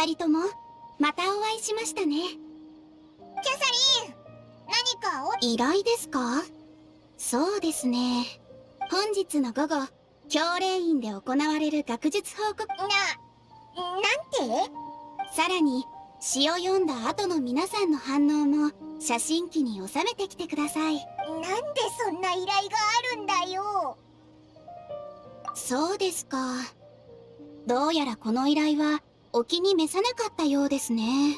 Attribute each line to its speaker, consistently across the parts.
Speaker 1: 二人ともまたお会いしましたね。
Speaker 2: キャサリン、何か
Speaker 1: 依頼ですか？そうですね。本日の午後、教霊院で行われる学術報告。
Speaker 2: なんて？
Speaker 1: さらに、詩を読んだ後の皆さんの反応も写真機に収めてきてください。
Speaker 2: なんでそんな依頼があるんだよ。
Speaker 1: そうですか。どうやらこの依頼はお気に召さなかったようですね。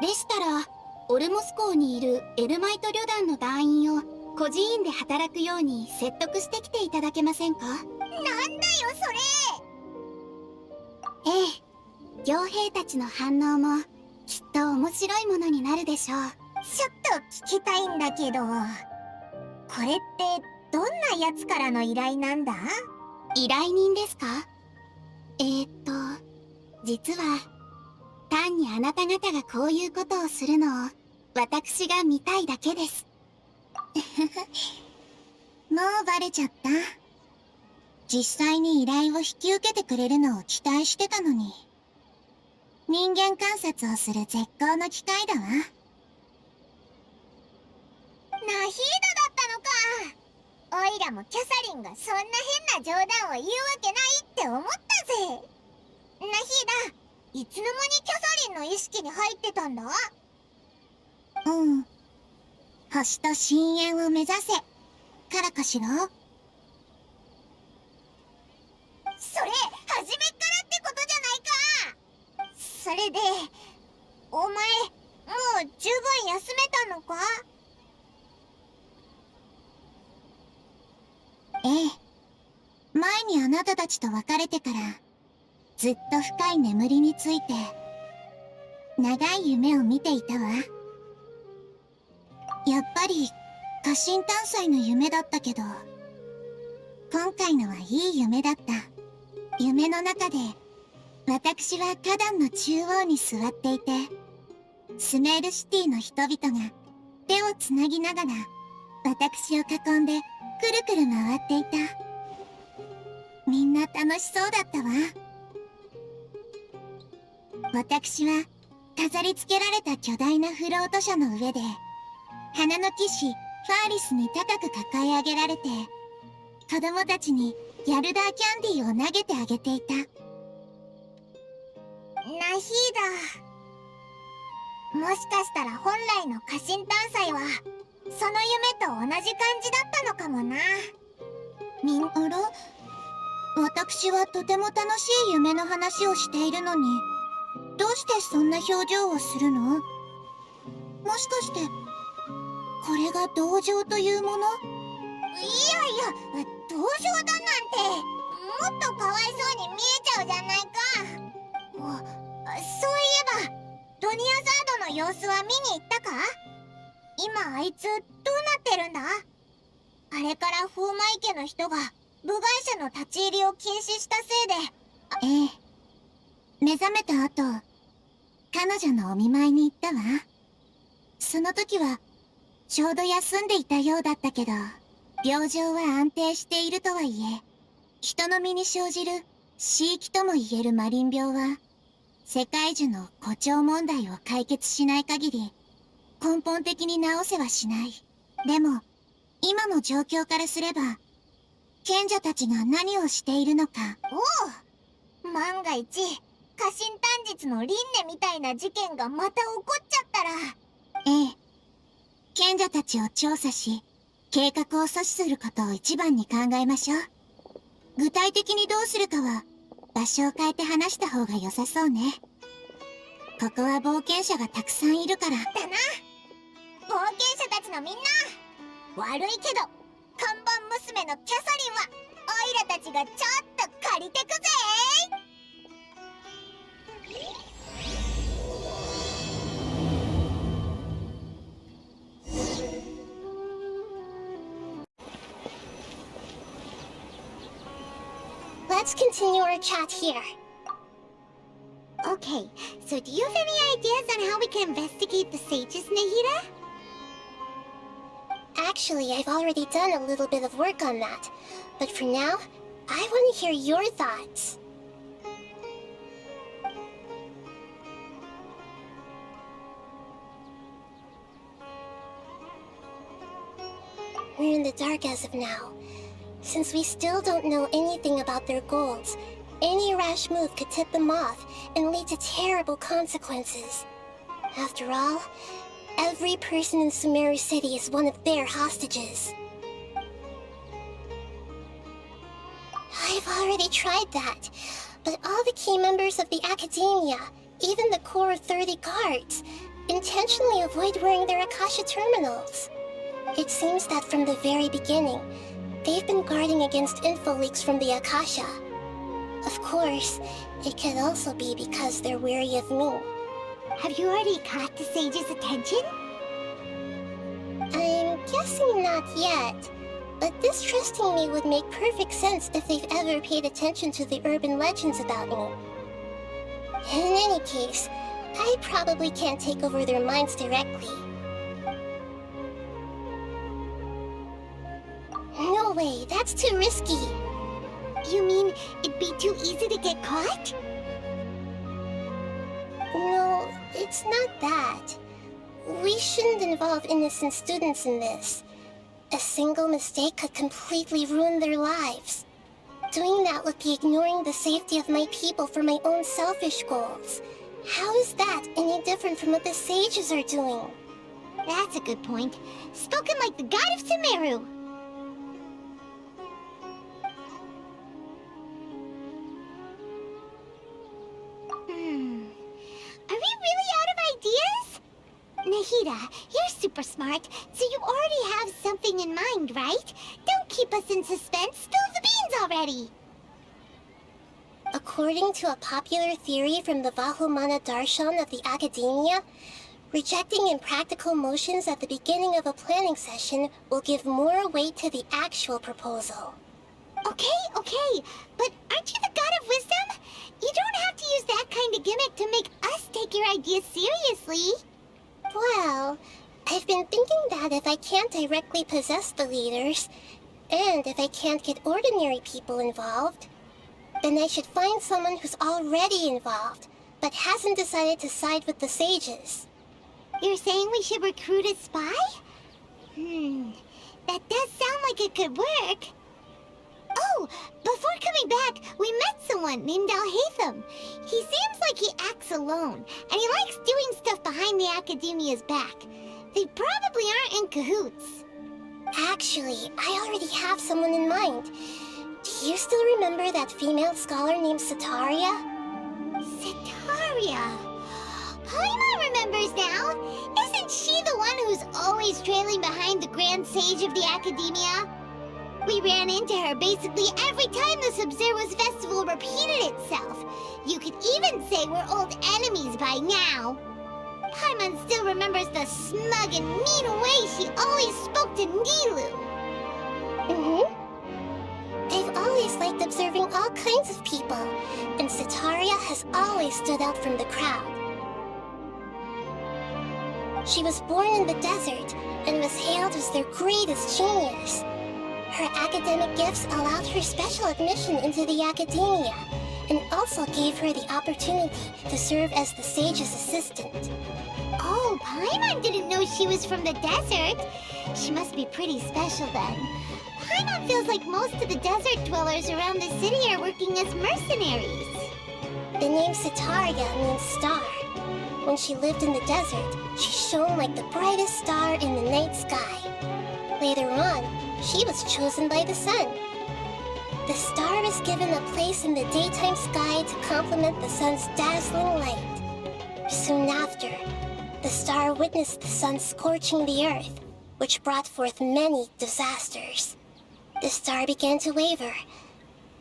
Speaker 1: でしたら、オルモス港にいるエルマイト旅団の団員を孤児院で働くように説得してきていただけませんか？
Speaker 2: なんだよそれ。
Speaker 1: ええ、傭兵たちの反応もきっと面白いものになるでしょう。
Speaker 2: ちょっと聞きたいんだけど、これってどんなやつからの依頼なんだ？
Speaker 1: 依頼人ですか？実は単にあなた方がこういうことをするのを私が見たいだけです。
Speaker 2: もうバレちゃった。実際に依頼を引き受けてくれるのを期待してたのに。人間観察をする絶好の機会だわ。ナヒーダだったのか。オイラもキャサリンがそんな変な冗談を言うわけないって思ったぜ。ナヒーダ、いつの間にキャサリンの意識に入ってたんだ？星と深淵を目指せからかしら。それ初めっからってことじゃないか。それでお前もう十分休めたのか？ええ、前にあなたたちと別れてからずっと深い眠りについて長い夢を見ていたわ。やっぱり家臣探査の夢だったけど、今回のはいい夢だった。夢の中で私は花壇の中央に座っていて、スメールシティの人々が手をつなぎながら私を囲んでくるくる回っていた。みんな楽しそうだったわ。私は飾り付けられた巨大なフロート車の上で花の騎士ファーリスに高く抱え上げられて、子供たちにヤルダーキャンディーを投げてあげていた。ナヒーダ、もしかしたら本来の家臣探査はその夢と同じ感じだったのかもな。あら？私はとても楽しい夢の話をしているのに、どうしてそんな表情をするの？もしかしてこれが同情というもの？いやいや、同情だなんてもっとかわいそうに見えちゃうじゃないか。そういえばドニアザードの様子は見に行ったか？今あいつどうなってるんだ？あれからフォーマイ家の人が部外者の立ち入りを禁止したせいで。ええ、目覚めた後彼女のお見舞いに行ったわ。その時はちょうど休んでいたようだったけど、病状は安定しているとはいえ、人の身に生じる死域とも言えるマリン病は世界中の誇張問題を解決しない限り根本的に治せはしない。でも今の状況からすれば賢者たちが何をしているのか。おお、万が一家臣短日の輪廻みたいな事件がまた起こっちゃったら。ええ、賢者たちを調査し計画を阻止することを一番に考えましょう。具体的にどうするかは場所を変えて話した方が良さそうね。ここは冒険者がたくさんいるからだな。冒険者たちのみんな、悪いけど看板娘のキャサリンはオイラたちがちょっと借りてくぜ。Let's continue our chat here. Okay, so do you have any ideas on how we can investigate the sages, Nahida? Actually, I've already done a little bit of work on that. But for now, I want to hear your thoughts. We're in the dark as of now. Since we still don't know anything about their goals, any rash move could tip them off and lead to terrible consequences. After all, every person in Sumeru City is one of their hostages. I've already tried that, but all the key members of the Academia, even the core 30 guards, intentionally avoid wearing their Akasha terminals. It seems that from the very beginning, they've been guarding against info leaks from the Akasha. Of course, it could also be because they're wary of me.
Speaker 1: Have you already caught the sage's attention?
Speaker 2: I'm guessing not yet, but distrusting me would make perfect sense if they've ever paid attention to the urban legends about me. In any case, I probably can't take over their minds directly. No way, that's too risky.
Speaker 1: You mean it'd be too easy to get caught?
Speaker 2: No, it's not that. We shouldn't involve innocent students in this. A single mistake could completely ruin their lives. Doing that would be ignoring the safety of my people for my own selfish goals. How is that any different from what the sages are doing?
Speaker 1: That's a good point. Spoken like the god of Sumeru. Are we really out of ideas? Nahida, you're super smart, so you already have something in mind, right? Don't keep us in suspense. Spill the beans already.
Speaker 2: According to a popular theory from the Vahumana Darshan of the Academia, rejecting impractical motions at the beginning of a planning session will give more weight to the actual proposal.
Speaker 1: Okay, but aren't you the god of wisdom? You don't have to use that kind of gimmick to make us take your ideas seriously.
Speaker 2: Well, I've been thinking that if I can't directly possess the leaders, and if I can't get ordinary people involved, then I should find someone who's already involved, but hasn't decided to side with the sages.
Speaker 1: You're saying we should recruit a spy? That does sound like it could work. Oh, before coming back, we met someone named Alhaitham. He seems like he acts alone, and he likes doing stuff behind the Academia's back. They probably aren't in cahoots.
Speaker 2: Actually, I already have someone in mind. Do you still remember that female scholar named Sataria?
Speaker 1: Sataria. Paimon remembers now. Isn't she the one who's always trailing behind the Grand Sage of the Academia? We ran into her basically every time the Sumeru festival repeated itself. You could even say we're old enemies by now. Paimon still remembers the smug and mean way she always spoke to Nilu.
Speaker 2: I've always liked observing all kinds of people, and Sataria has always stood out from the crowd. She was born in the desert and was hailed as their greatest genius. Her academic gifts allowed her special admission into the Academia, and also gave her the opportunity to serve as the sage's assistant.
Speaker 1: Oh, Paimon didn't know she was from the desert. She must be pretty special then. Paimon feels like most of the desert dwellers around the city are working as mercenaries.
Speaker 2: The name Sataria means star. When she lived in the desert, she shone like the brightest star in the night sky. Later on, she was chosen by the sun. The star was given a place in the daytime sky to complement the sun's dazzling light. Soon after, the star witnessed the sun scorching the earth, which brought forth many disasters. The star began to waver.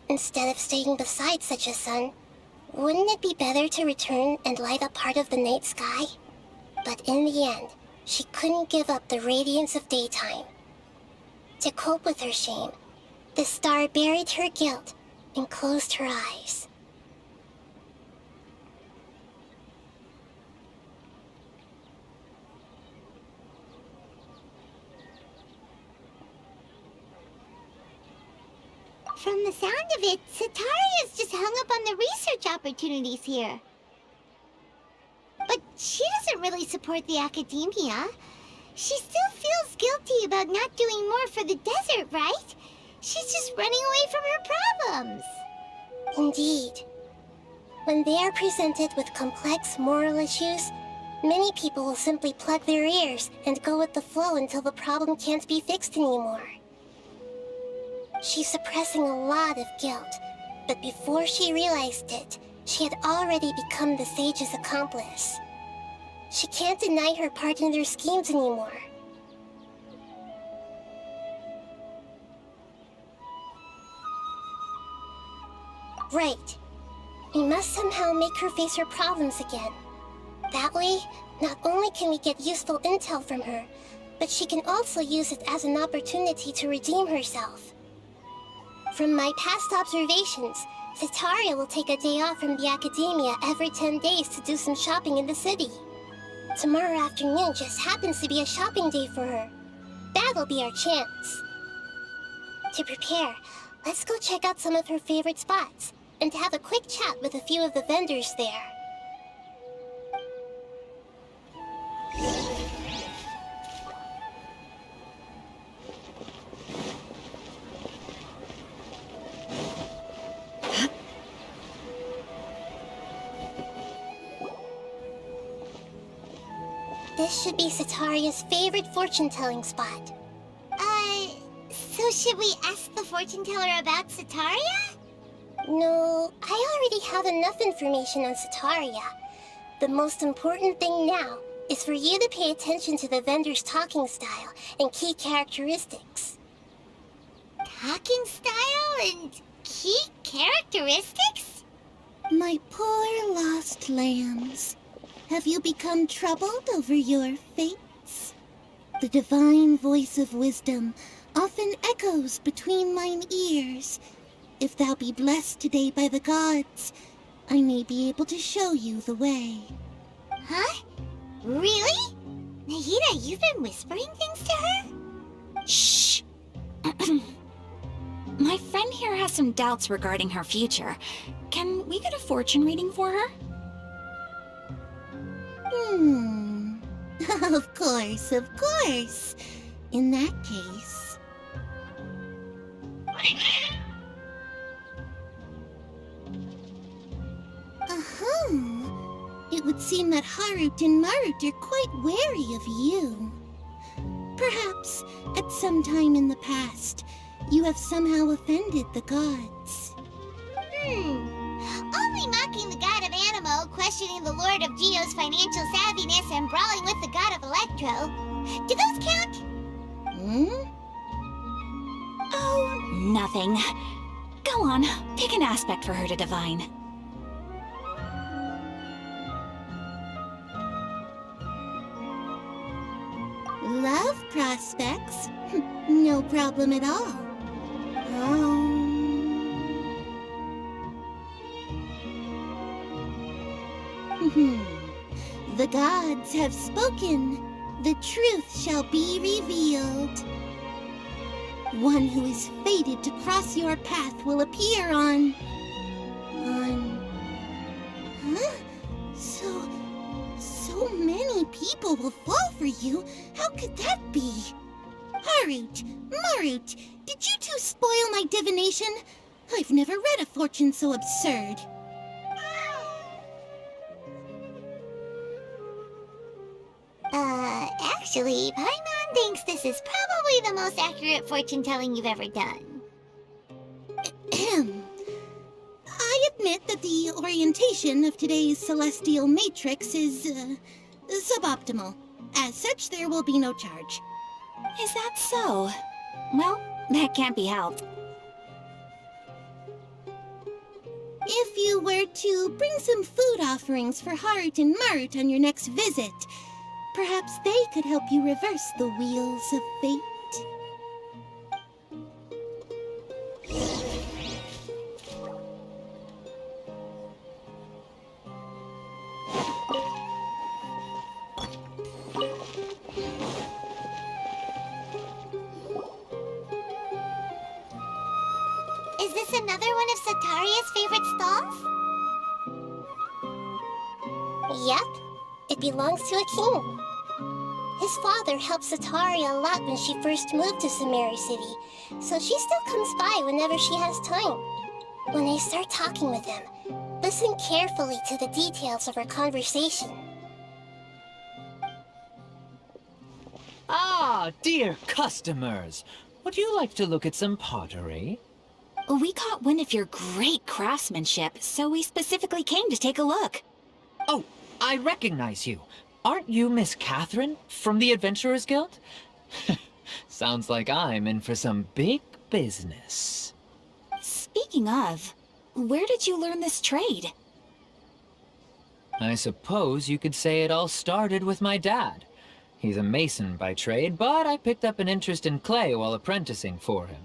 Speaker 2: Instead of staying beside such a sun, wouldn't it be better to return and light up part of the night sky? But in the end, she couldn't give up the radiance of daytime. To cope with her shame, the star buried her guilt and closed her eyes.
Speaker 1: From the sound of it, Sataria's just hung up on the research opportunities here. But she doesn't really support the Academia.
Speaker 2: She still feels guilty about not doing more for the desert, right? She's just running away from her problems. Indeed. When they are presented with complex moral issues, many people will simply plug their ears and go with the flow until the problem can't be fixed anymore. She's suppressing a lot of guilt, but before she realized it, she had already become the sage's accomplice. She can't deny her part in their schemes anymore. Right. We must somehow make her face her problems again. That way, not only can we get useful intel from her, but she can also use it as an opportunity to redeem herself. From my past observations, Setaria will take a day off from the academia every 10 days to do some shopping in the city. Tomorrow afternoon just happens to be a shopping day for her. That'll be our chance. To prepare, let's go check out some of her favorite spots, and have a quick chat with a few of the vendors there. This should be Setaria's favorite fortune-telling spot. So should we ask the fortune teller about Setaria? No, I already have enough information on Setaria. The most important thing now is for you to pay attention to the vendor's talking style and key characteristics. Talking style and key characteristics?
Speaker 1: My poor lost lambs. Have you become troubled over your fates? The divine voice of wisdom often echoes between mine ears. If thou be blessed today by the gods, I may be able to show you the way.
Speaker 2: Huh? Really? Nahida, you've been whispering things to her?
Speaker 3: Shh! My friend here has some doubts regarding her future. Can we get a fortune reading for her?
Speaker 1: Of course, of course. In that case... It would seem that Harut and Marut are quite wary of you. Perhaps, at some time in the past, you have somehow offended the gods.
Speaker 2: Only mocking the god of Animo, questioning the lord of Geo's financial savviness, and brawling with the god of Electro. Do those count?
Speaker 3: Oh, nothing. Go on, pick an aspect for her to divine.
Speaker 1: Love prospects? No problem at all. The gods have spoken. The truth shall be revealed. One who is fated to cross your path will appear on... Huh? So many people will fall for you. How could that be? Harut, Marut, did you two spoil my divination? I've never read a fortune so absurd.
Speaker 2: Actually, Paimon thinks this is probably the most accurate fortune-telling you've ever done.
Speaker 1: I admit that the orientation of today's celestial matrix is, suboptimal. As such, there will be no charge.
Speaker 3: Is that so? Well, that can't be helped.
Speaker 1: If you were to bring some food offerings for Harut and Marut on your next visit, perhaps they could help you reverse the wheels of fate.
Speaker 2: Is this another one of Setaria's favorite stalls?
Speaker 4: Yep. It belongs to a king.
Speaker 2: His father helped Sataria a lot when she first moved to Sumeru City, so she still comes by whenever she has time. When I start talking with him, listen carefully to the details of our conversation.
Speaker 4: Ah, dear customers! Would you like to look at some pottery?
Speaker 3: We caught wind of your great craftsmanship, so we specifically came to take a look.
Speaker 4: Oh, I recognize you. Aren't you Miss Catherine from the Adventurers Guild? Sounds like I'm in for some big business.
Speaker 3: Speaking of, where did you learn this trade?
Speaker 4: I suppose you could say it all started with my dad. He's a mason by trade, but I picked up an interest in clay while apprenticing for him.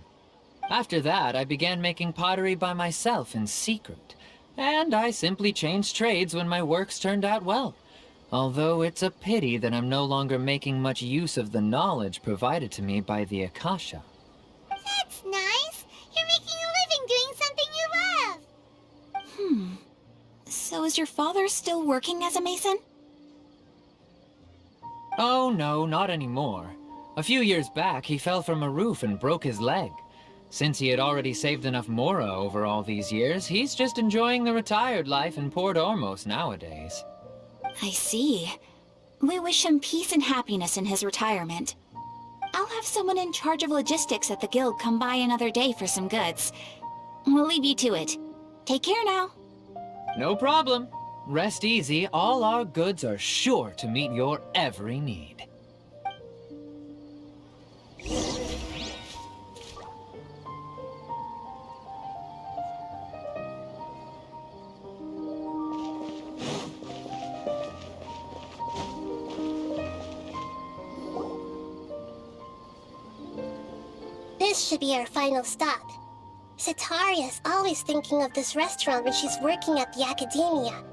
Speaker 4: After that, I began making pottery by myself in secret, and I simply changed trades when my works turned out well. Although it's a pity that I'm no longer making much use of the knowledge provided to me by the Akasha.
Speaker 2: That's nice! You're making a living doing something you love!
Speaker 3: So is your father still working as a mason?
Speaker 4: Oh no, not anymore. A few years back, he fell from a roof and broke his leg. Since he had already saved enough mora over all these years, he's just enjoying the retired life in Port Ormos nowadays.
Speaker 3: I see. We wish him peace and happiness in his retirement. I'll have someone in charge of logistics at the guild come by another day for some goods. We'll leave you to it. Take care now.
Speaker 4: No problem. Rest easy, all our goods are sure to meet your every need.
Speaker 2: This should be our final stop. Sataria's always thinking of this restaurant when she's working at the academia,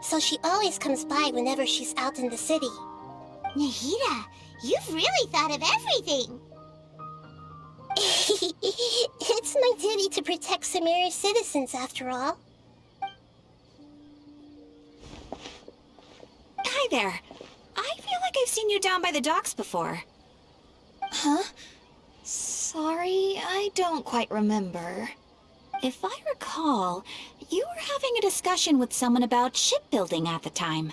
Speaker 2: so she always comes by whenever she's out in the city.
Speaker 1: Nahida, you've really thought of everything!
Speaker 2: It's my duty to protect Sumeru's citizens, after all.
Speaker 3: Hi there. I feel like I've seen you down by the docks before.
Speaker 5: Huh? Sorry, I don't quite remember.
Speaker 3: If I recall, you were having a discussion with someone about shipbuilding at the time.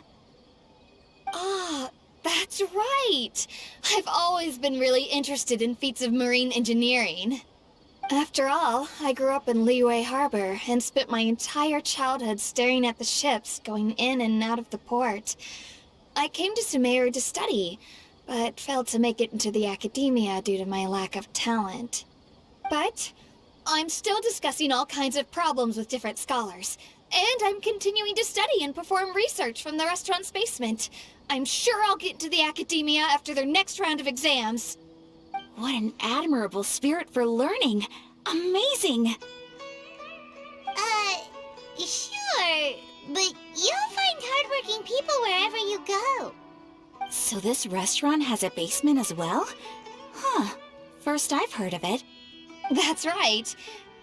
Speaker 5: Ah, that's right! I've always been really interested in feats of marine engineering. After all, I grew up in Liyue Harbor and spent my entire childhood staring at the ships going in and out of the port. I came to Sumeru to study, but failed to make it into the academia due to my lack of talent. But I'm still discussing all kinds of problems with different scholars, and I'm continuing to study and perform research from the restaurant's basement. I'm sure I'll get into the academia after their next round of exams.
Speaker 3: What an admirable spirit for learning! Amazing!
Speaker 1: Sure, but you'll find hardworking people wherever you go.
Speaker 3: So this restaurant has a basement as well? Huh. First I've heard of it.
Speaker 5: That's right.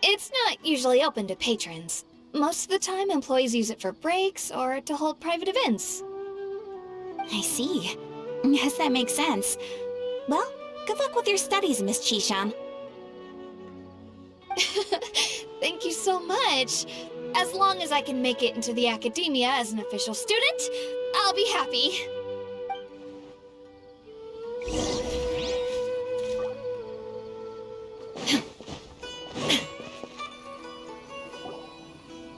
Speaker 5: It's not usually open to patrons. Most of the time, employees use it for breaks or to hold private events.
Speaker 3: I see. Yes, that makes sense. Well, good luck with your studies, Miss Chishan.
Speaker 5: Thank you so much. As long as I can make it into the academia as an official student, I'll be happy.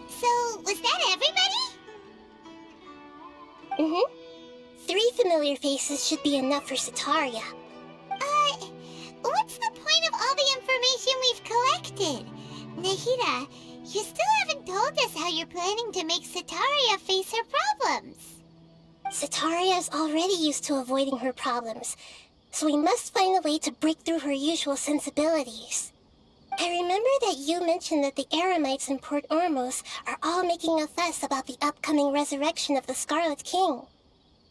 Speaker 1: So, was that everybody?
Speaker 2: Mm-hmm. 3 familiar faces should be enough for Sataria.
Speaker 1: What's the point of all the information we've collected? Nahida, you still haven't told us how you're planning to make Sataria face her problems.
Speaker 2: Sataria is already used to avoiding her problems, so we must find a way to break through her usual sensibilities. I remember that you mentioned that the Eremites in Port Ormos are all making a fuss about the upcoming resurrection of the Scarlet King.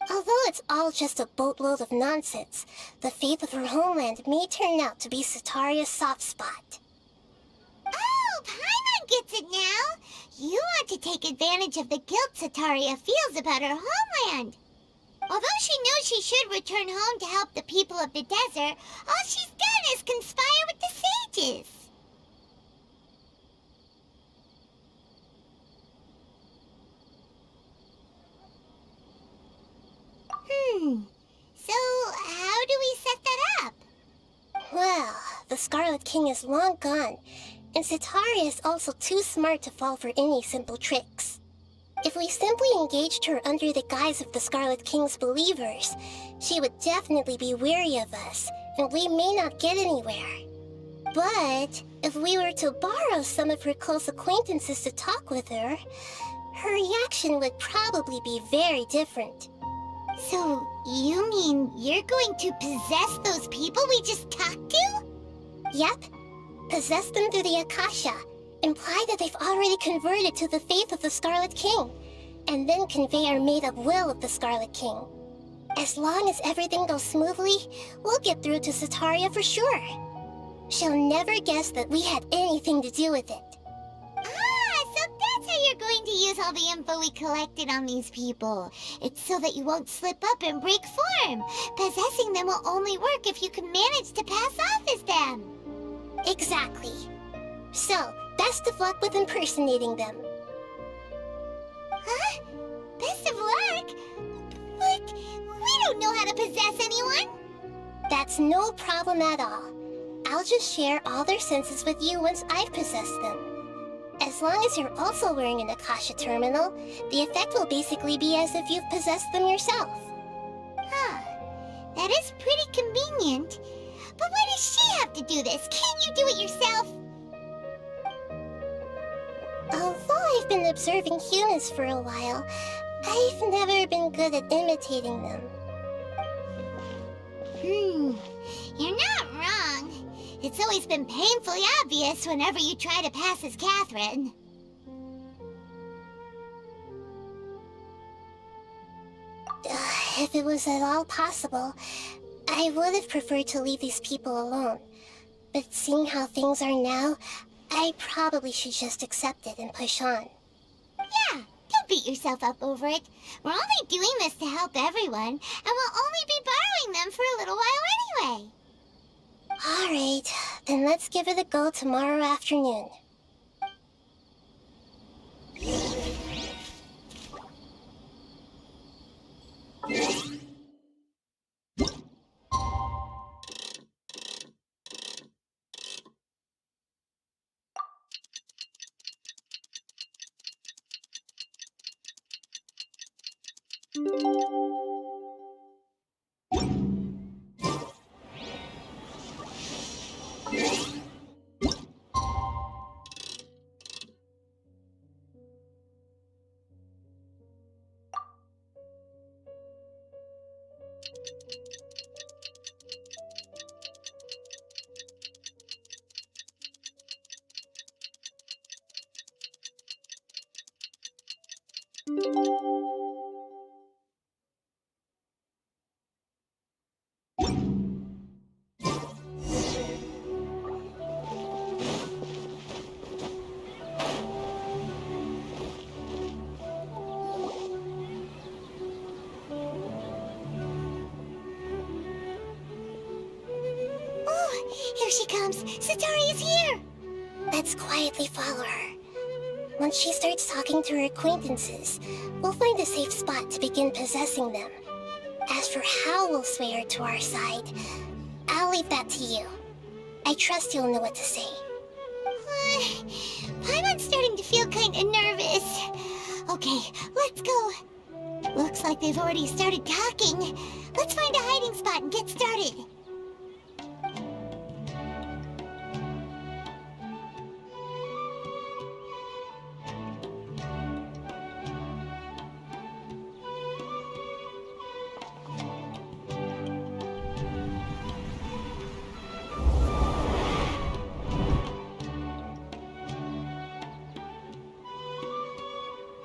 Speaker 2: Although it's all just a boatload of nonsense, the fate of her homeland may turn out to be Sataria's soft spot.
Speaker 1: Oh, Paimon gets it now! You want to take advantage of the guilt Sataria feels about her homeland. Although she knows
Speaker 2: she should return home to help the people of the desert, all she's done is conspire with the sages. So, how do we set that up?
Speaker 6: Well, the Scarlet King is long gone, and Cetaria is also too smart to fall for any simple tricks. If we simply engaged her under the guise of the Scarlet King's believers, she would definitely be weary of us, and we may not get anywhere. But if we were to borrow some of her close acquaintances to talk with her, her reaction would probably be very different.
Speaker 2: So, you mean you're going to possess those people we just talked to?
Speaker 6: Yep. Possess them through the Akasha. Imply that they've already converted to the faith of the Scarlet King, and then convey our made-up will of the Scarlet King. As long as everything goes smoothly, we'll get through to Cetaria for sure. She'll never guess that we had anything to do with it.
Speaker 2: So that's how you're going to use all the info we collected on these people. It's so that you won't slip up and break form. Possessing them will only work if you can manage to pass off as them.
Speaker 6: Exactly. So, best of luck with impersonating them.
Speaker 2: Huh? Best of luck? But we don't know how to possess anyone.
Speaker 6: That's no problem at all. I'll just share all their senses with you once I've possessed them. As long as you're also wearing an Akasha terminal, the effect will basically be as if you've possessed them yourself.
Speaker 2: Huh. That is pretty convenient. But why does she have to do this? Can't you do it yourself?
Speaker 6: Although I've been observing humans for a while, I've never been good at imitating them.
Speaker 2: You're not wrong. It's always been painfully obvious whenever you try to pass as Catherine.
Speaker 6: If it was at all possible, I would have preferred to leave these people alone. But seeing how things are now, I probably should just accept it and push on.
Speaker 2: Yeah, don't beat yourself up over it. We're only doing this to help everyone, and we'll only be borrowing them for a little while anyway.
Speaker 6: Alright, then let's give it a go tomorrow afternoon.
Speaker 2: Here she comes! Satari is here!
Speaker 6: Let's quietly follow her. Once she starts talking to her acquaintances, we'll find a safe spot to begin possessing them. As for how we'll sway her to our side, I'll leave that to you. I trust you'll know what to say.
Speaker 2: Paimon's starting to feel kinda nervous. Okay, let's go. Looks like they've already started talking. Let's find a hiding spot and get started.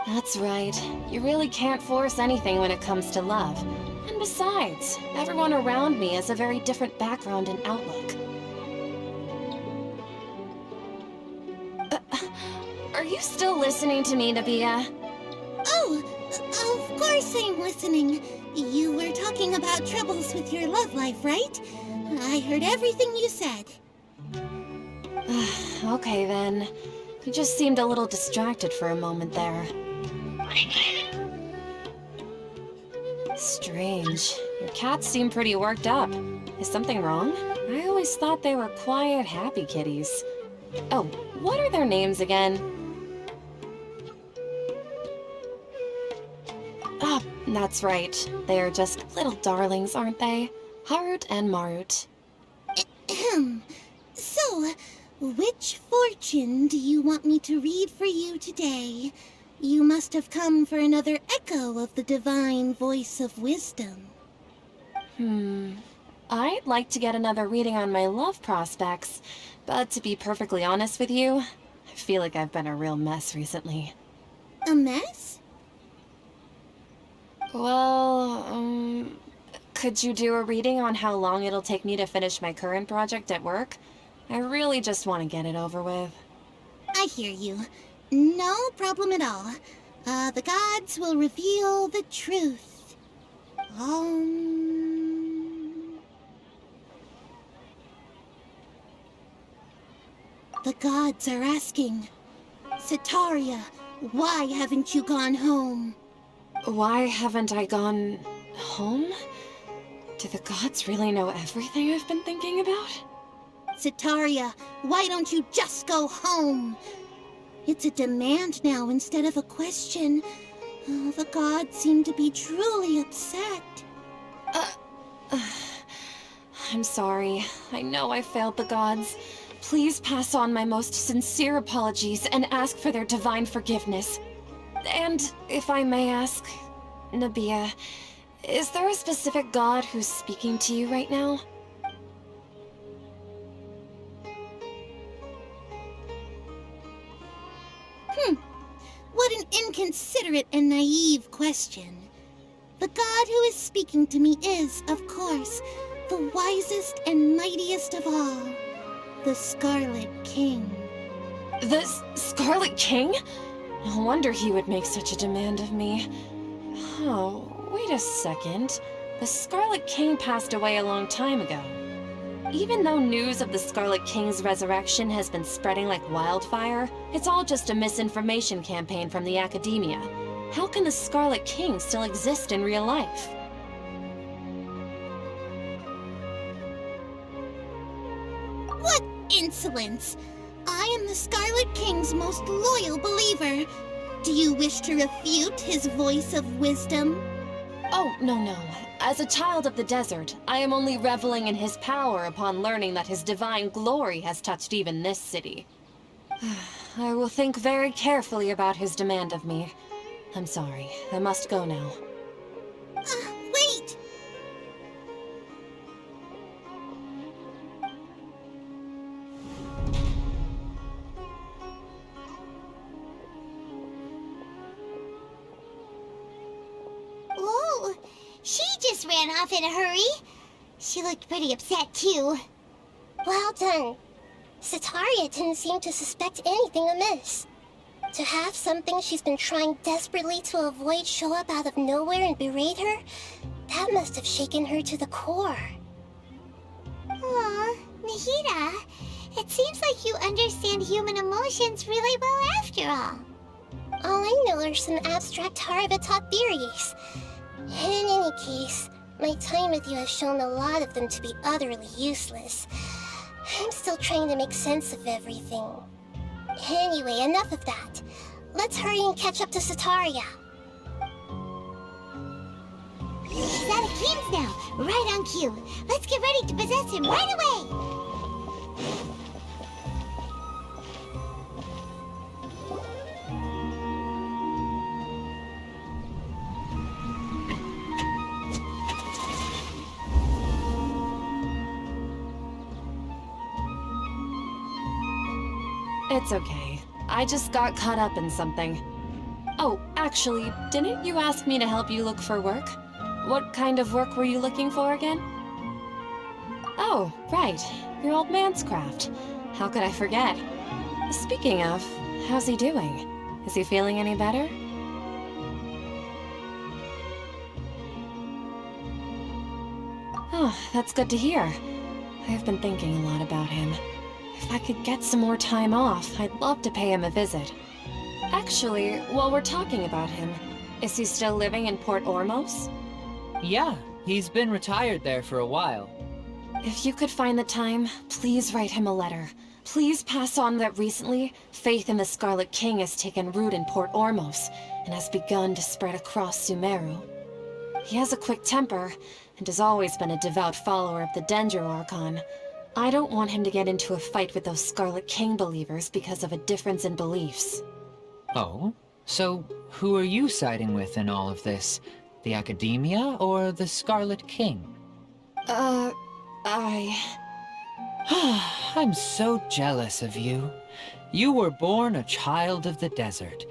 Speaker 7: That's right. You really can't force anything when it comes to love. And besides, everyone around me has a very different background and outlook. Are you still listening to me, Nabia?
Speaker 1: Oh, of course I'm listening. You were talking about troubles with your love life, right? I heard everything you said.
Speaker 7: Okay then. You just seemed a little distracted for a moment there. Strange. Your cats seem pretty worked up. Is something wrong? I always thought they were quiet, happy kitties. Oh, what are their names again? Ah, that's right. They are just little darlings, aren't they? Harut and Marut.
Speaker 1: Ahem. So, which fortune do you want me to read for you today? You must have come for another echo of the divine voice of wisdom.
Speaker 7: I'd like to get another reading on my love prospects, but to be perfectly honest with you, I feel like I've been a real mess recently.
Speaker 1: A mess?
Speaker 7: Well, could you do a reading on how long it'll take me to finish my current project at work? I really just want to get it over with.
Speaker 1: I hear you. No problem at all. The gods will reveal the truth. The gods are asking, Setaria, why haven't you gone home?
Speaker 7: Why haven't I gone home? Do the gods really know everything I've been thinking about?
Speaker 1: Setaria, why don't you just go home? It's a demand now instead of a question. The gods seem to be truly upset.
Speaker 7: I'm sorry. I know I failed the gods. Please pass on my most sincere apologies and ask for their divine forgiveness. And if I may ask, Nabia, is there a specific god who's speaking to you right now?
Speaker 1: What an inconsiderate and naive question. The god who is speaking to me is, of course, the wisest and mightiest of all, the Scarlet King.
Speaker 7: The Scarlet King? No wonder he would make such a demand of me. Oh, wait a second. The Scarlet King passed away a long time ago. Even though news of the Scarlet King's resurrection has been spreading like wildfire, it's all just a misinformation campaign from the academia. How can the Scarlet King still exist in real life?
Speaker 1: What insolence! I am the Scarlet King's most loyal believer. Do you wish to refute his voice of wisdom?
Speaker 7: Oh, no. As a child of the desert, I am only reveling in his power upon learning that his divine glory has touched even this city. I will think very carefully about his demand of me. I'm sorry, I must go now.
Speaker 1: Wait!
Speaker 2: Ooh, she just ran off in a hurry. She looked pretty upset, too.
Speaker 6: Well done. Setaria didn't seem to suspect anything amiss. To have something she's been trying desperately to avoid show up out of nowhere and berate her, that must have shaken her to the core.
Speaker 2: Aw, Nahida, it seems like you understand human emotions really well after all.
Speaker 6: All I know are some abstract Harvita theories. In any case, my time with you has shown a lot of them to be utterly useless. I'm still trying to make sense of everything. Anyway, enough of that. Let's hurry and catch up to Setaria.
Speaker 2: He's out of King's now, right on cue. Let's get ready to possess him right away!
Speaker 7: It's okay. I just got caught up in something. Oh, actually, didn't you ask me to help you look for work? What kind of work were you looking for again? Oh, right. Your old man's craft. How could I forget? Speaking of, how's he doing? Is he feeling any better? Oh, that's good to hear. I have been thinking a lot about him. If I could get some more time off, I'd love to pay him a visit. Actually, while we're talking about him, is he still living in Port Ormos?
Speaker 4: Yeah, he's been retired there for a while.
Speaker 7: If you could find the time, please write him a letter. Please pass on that recently, faith in the Scarlet King has taken root in Port Ormos and has begun to spread across Sumeru. He has a quick temper and has always been a devout follower of the Danger Archon. I don't want him to get into a fight with those Scarlet King believers because of a difference in beliefs.
Speaker 4: Oh? So, who are you siding with in all of this? The Academia or the Scarlet King? I'm so jealous of you. You were born a child of the desert,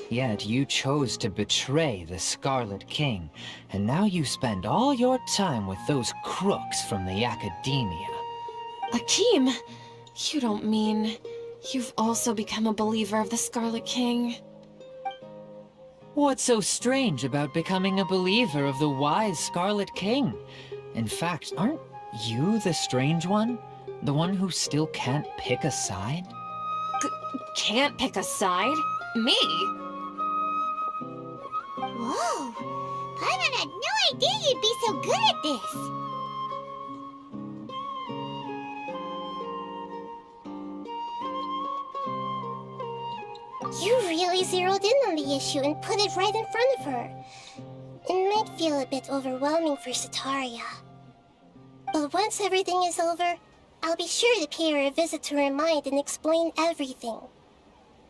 Speaker 4: yet you chose to betray the Scarlet King, and now you spend all your time with those crooks from the Academia.
Speaker 7: Akeem, you don't mean you've also become a believer of the Scarlet King?
Speaker 4: What's so strange about becoming a believer of the wise Scarlet King? In fact, aren't you the strange one? The one who still can't pick a side?
Speaker 7: Can't pick a side? Me?
Speaker 2: Whoa! Paimon had no idea you'd be so good at this!
Speaker 6: You really zeroed in on the issue and put it right in front of her. It might feel a bit overwhelming for Setaria. But once everything is over, I'll be sure to pay her a visit to her mind and explain everything.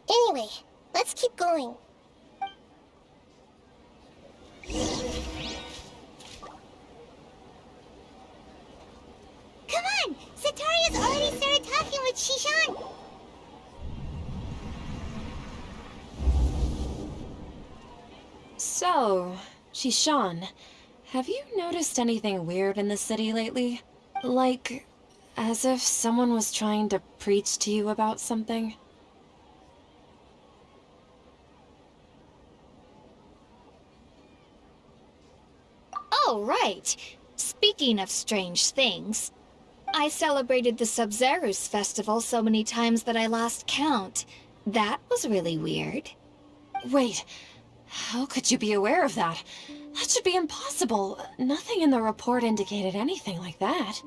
Speaker 6: Anyway, let's keep going.
Speaker 2: Come on! Setaria's already started talking with Shishan!
Speaker 7: So, Shishan, have you noticed anything weird in the city lately? Like, as if someone was trying to preach to you about something?
Speaker 5: Oh, right. Speaking of strange things, I celebrated the Sub-Zerus festival so many times that I lost count. That was really weird.
Speaker 7: Wait, how could you be aware of that? That should be impossible. Nothing in the report indicated anything like that.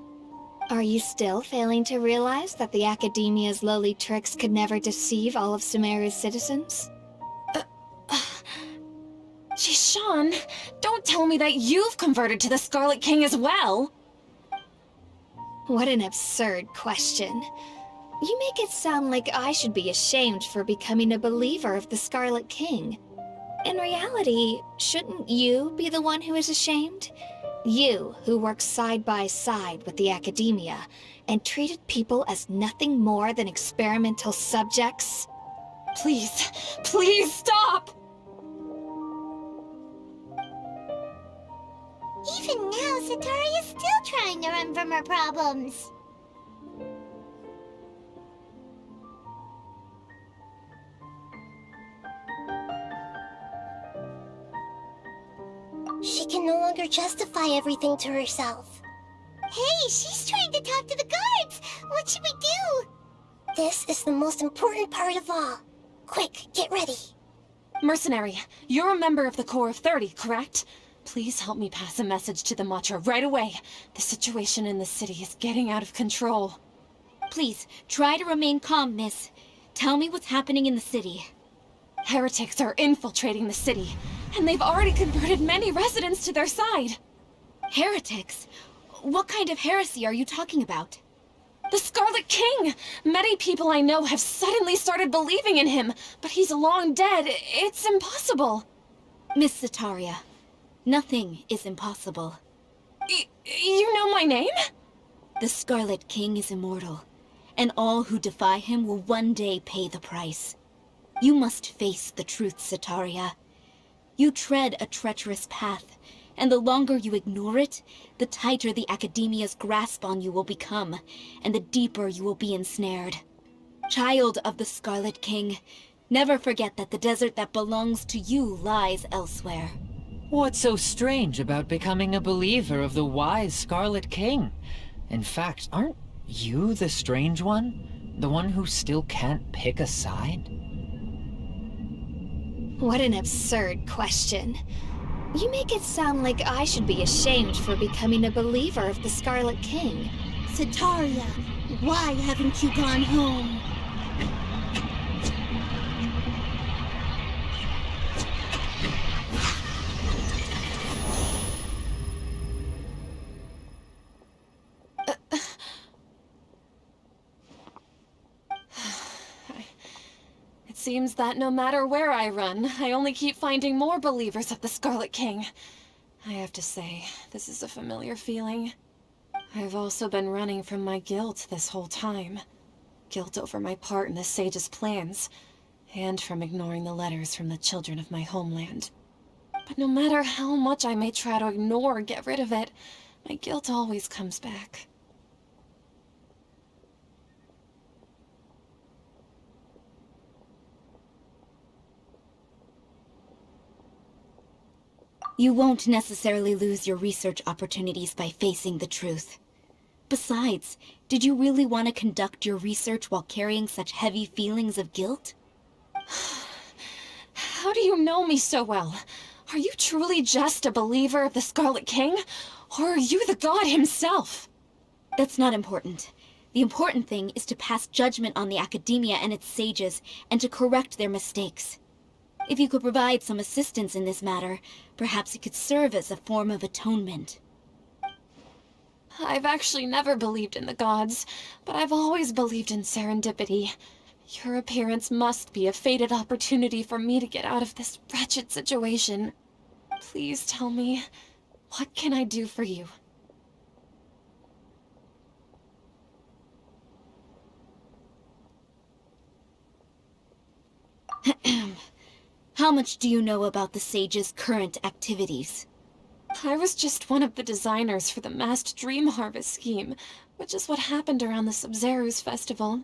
Speaker 5: Are you still failing to realize that the Academia's lowly tricks could never deceive all of Sumeru's citizens?
Speaker 7: Shishan, don't tell me that you've converted to the Scarlet King as well!
Speaker 5: What an absurd question. You make it sound like I should be ashamed for becoming a believer of the Scarlet King. In reality, shouldn't you be the one who is ashamed? You, who works side by side with the Academia, and treated people as nothing more than experimental subjects?
Speaker 7: Please, please stop!
Speaker 2: Even now, Setaria's still trying to run from her problems.
Speaker 6: She can no longer justify everything to herself.
Speaker 2: Hey, she's trying to talk to the guards! What should we do?
Speaker 6: This is the most important part of all. Quick, get ready.
Speaker 7: Mercenary, you're a member of the Corps of 30, correct? Please help me pass a message to the Matcha right away. The situation in the city is getting out of control.
Speaker 1: Please, try to remain calm, miss. Tell me what's happening in the city.
Speaker 7: Heretics are infiltrating the city, and they've already converted many residents to their side.
Speaker 1: Heretics? What kind of heresy are you talking about?
Speaker 7: The Scarlet King! Many people I know have suddenly started believing in him, but he's long dead. It's impossible.
Speaker 1: Miss Setaria, nothing is impossible.
Speaker 7: You know my name?
Speaker 1: The Scarlet King is immortal, and all who defy him will one day pay the price. You must face the truth, Setaria. You tread a treacherous path, and the longer you ignore it, the tighter the Academia's grasp on you will become, and the deeper you will be ensnared. Child of the Scarlet King, never forget that the desert that belongs to you lies elsewhere.
Speaker 4: What's so strange about becoming a believer of the wise Scarlet King? In fact, aren't you the strange one? The one who still can't pick a side?
Speaker 5: What an absurd question. You make it sound like I should be ashamed for becoming a believer of the Scarlet King.
Speaker 1: Setaria, why haven't you gone home?
Speaker 7: It seems that no matter where I run, I only keep finding more believers of the Scarlet King. I have to say, this is a familiar feeling. I've also been running from my guilt this whole time. Guilt over my part in the Sage's plans, and from ignoring the letters from the children of my homeland. But no matter how much I may try to ignore or get rid of it, my guilt always comes back.
Speaker 3: You won't necessarily lose your research opportunities by facing the truth. Besides, did you really want to conduct your research while carrying such heavy feelings of guilt?
Speaker 7: How do you know me so well? Are you truly just a believer of the Scarlet King? Or are you the god himself?
Speaker 3: That's not important. The important thing is to pass judgment on the academia and its sages, and to correct their mistakes. If you could provide some assistance in this matter, perhaps it could serve as a form of atonement.
Speaker 7: I've actually never believed in the gods, but I've always believed in serendipity. Your appearance must be a fated opportunity for me to get out of this wretched situation. Please tell me, what can I do for you?
Speaker 3: How much do you know about the Sage's current activities?
Speaker 7: I was just one of the designers for the massed dream harvest scheme, which is what happened around the Sumeru's festival.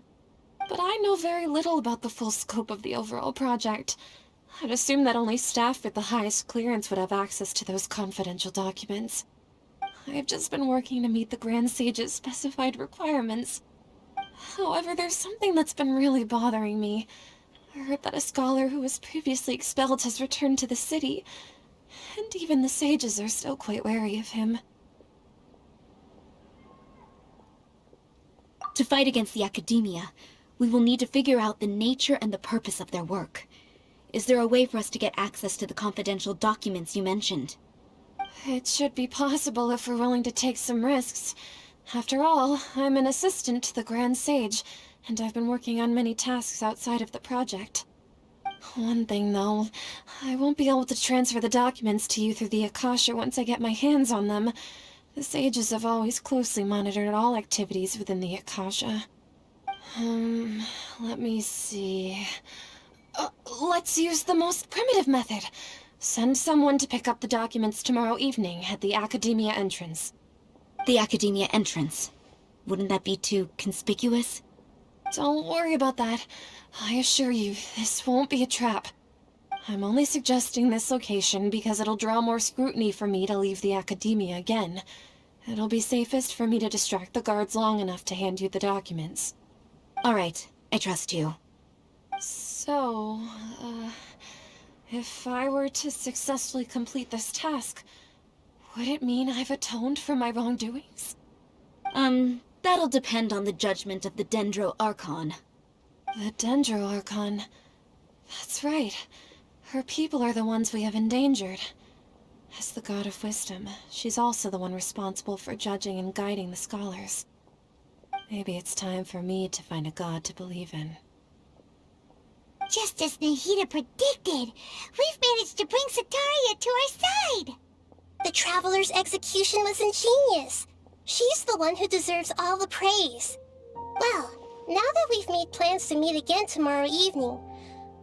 Speaker 7: But I know very little about the full scope of the overall project. I'd assume that only staff with the highest clearance would have access to those confidential documents. I've just been working to meet the Grand Sage's specified requirements. However, there's something that's been really bothering me. I heard that a scholar who was previously expelled has returned to the city, and even the sages are still quite wary of him.
Speaker 3: To fight against the academia, we will need to figure out the nature and the purpose of their work. Is there a way for us to get access to the confidential documents you mentioned?
Speaker 7: It should be possible if we're willing to take some risks. After all, I'm an assistant to the Grand Sage, and I've been working on many tasks outside of the project. One thing, though, I won't be able to transfer the documents to you through the Akasha once I get my hands on them. The sages have always closely monitored all activities within the Akasha. Let me see... let's use the most primitive method. Send someone to pick up the documents tomorrow evening at the Academia entrance.
Speaker 3: The Academia entrance. Wouldn't that be too conspicuous?
Speaker 7: Don't worry about that. I assure you, this won't be a trap. I'm only suggesting this location because it'll draw more scrutiny for me to leave the Academia again. It'll be safest for me to distract the guards long enough to hand you the documents.
Speaker 3: All right, I trust you.
Speaker 7: So, if I were to successfully complete this task, would it mean I've atoned for my wrongdoings?
Speaker 3: That'll depend on the judgment of the Dendro Archon.
Speaker 7: The Dendro Archon. That's right. Her people are the ones we have endangered. As the God of Wisdom, she's also the one responsible for judging and guiding the scholars. Maybe it's time for me to find a god to believe in.
Speaker 2: Just as Nahida predicted, we've managed to bring Setaria to our side!
Speaker 6: The Traveler's execution was ingenious. She's the one who deserves all the praise. Well, now that we've made plans to meet again tomorrow evening,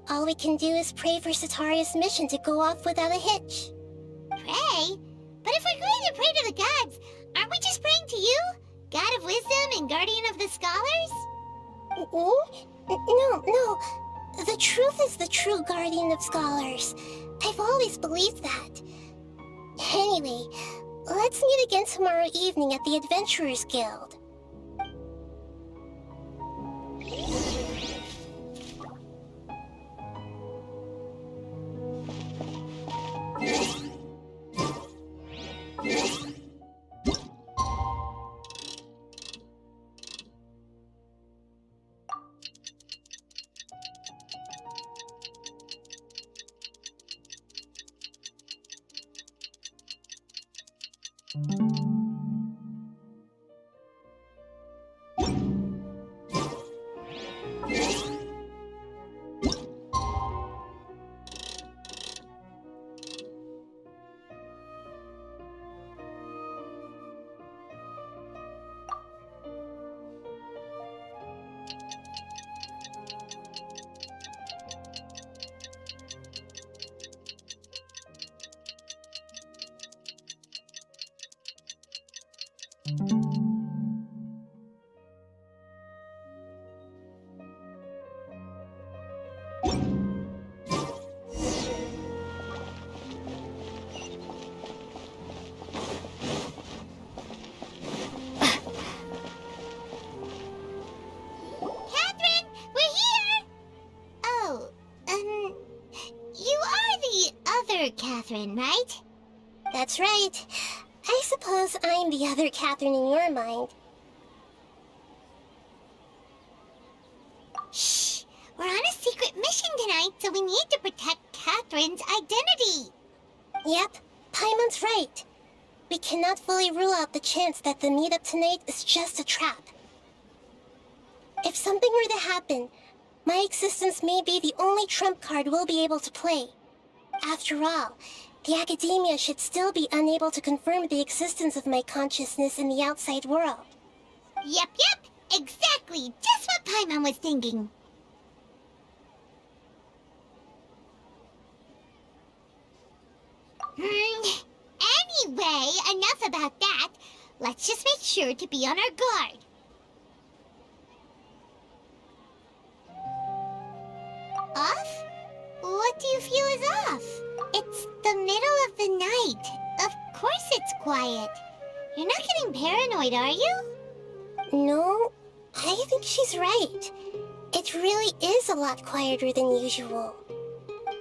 Speaker 6: all we can do is pray for Setaria's mission to go off without a hitch.
Speaker 2: Pray? But if we're going to pray to the gods, aren't we just praying to you? God of Wisdom and Guardian of the Scholars?
Speaker 6: No. The truth is the true Guardian of Scholars. I've always believed that. Anyway, let's meet again tomorrow evening at the Adventurers Guild.
Speaker 2: Catherine, we're here! Oh, you are the other Catherine, right?
Speaker 6: That's right. I suppose I'm the other Catherine in your mind.
Speaker 2: Shh! We're on a secret mission tonight, so we need to protect Catherine's identity.
Speaker 6: Yep, Paimon's right. We cannot fully rule out the chance that the meetup tonight is just a trap. If something were to happen, my existence may be the only trump card we'll be able to play. After all, the Academia should still be unable to confirm the existence of my consciousness in the outside world.
Speaker 2: Yep, exactly. Just what Paimon was thinking. Anyway, enough about that. Let's just make sure to be on our guard. Off? What do you feel is off? It's the middle of the night. Of course it's quiet. You're not getting paranoid, are you?
Speaker 6: No, I think she's right. It really is a lot quieter than usual.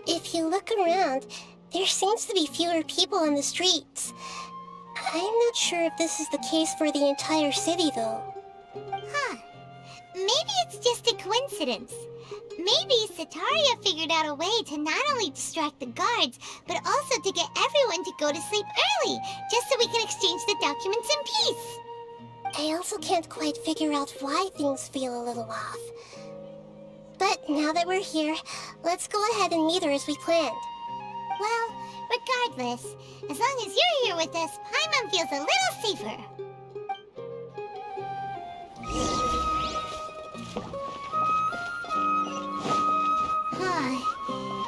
Speaker 6: If you look around, there seems to be fewer people on the streets. I'm not sure if this is the case for the entire city, though.
Speaker 2: Huh. Maybe it's just a coincidence. Maybe Setaria figured out a way to not only distract the guards, but also to get everyone to go to sleep early, just so we can exchange the documents in peace.
Speaker 6: I also can't quite figure out why things feel a little off. But now that we're here, let's go ahead and meet her as we planned.
Speaker 2: Well, regardless, as long as you're here with us, Paimon feels a little safer.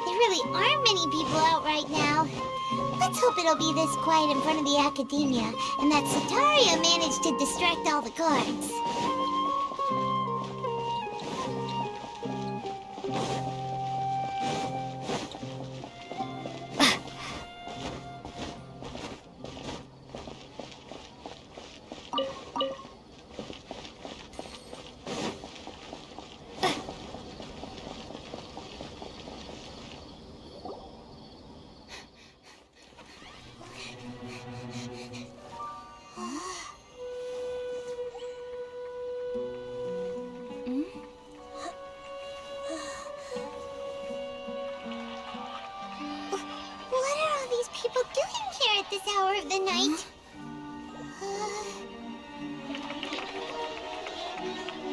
Speaker 2: There really aren't many people out right now. Let's hope it'll be this quiet in front of the Academia, and that Setaria managed to distract all the guards. People doing here at this hour of the night?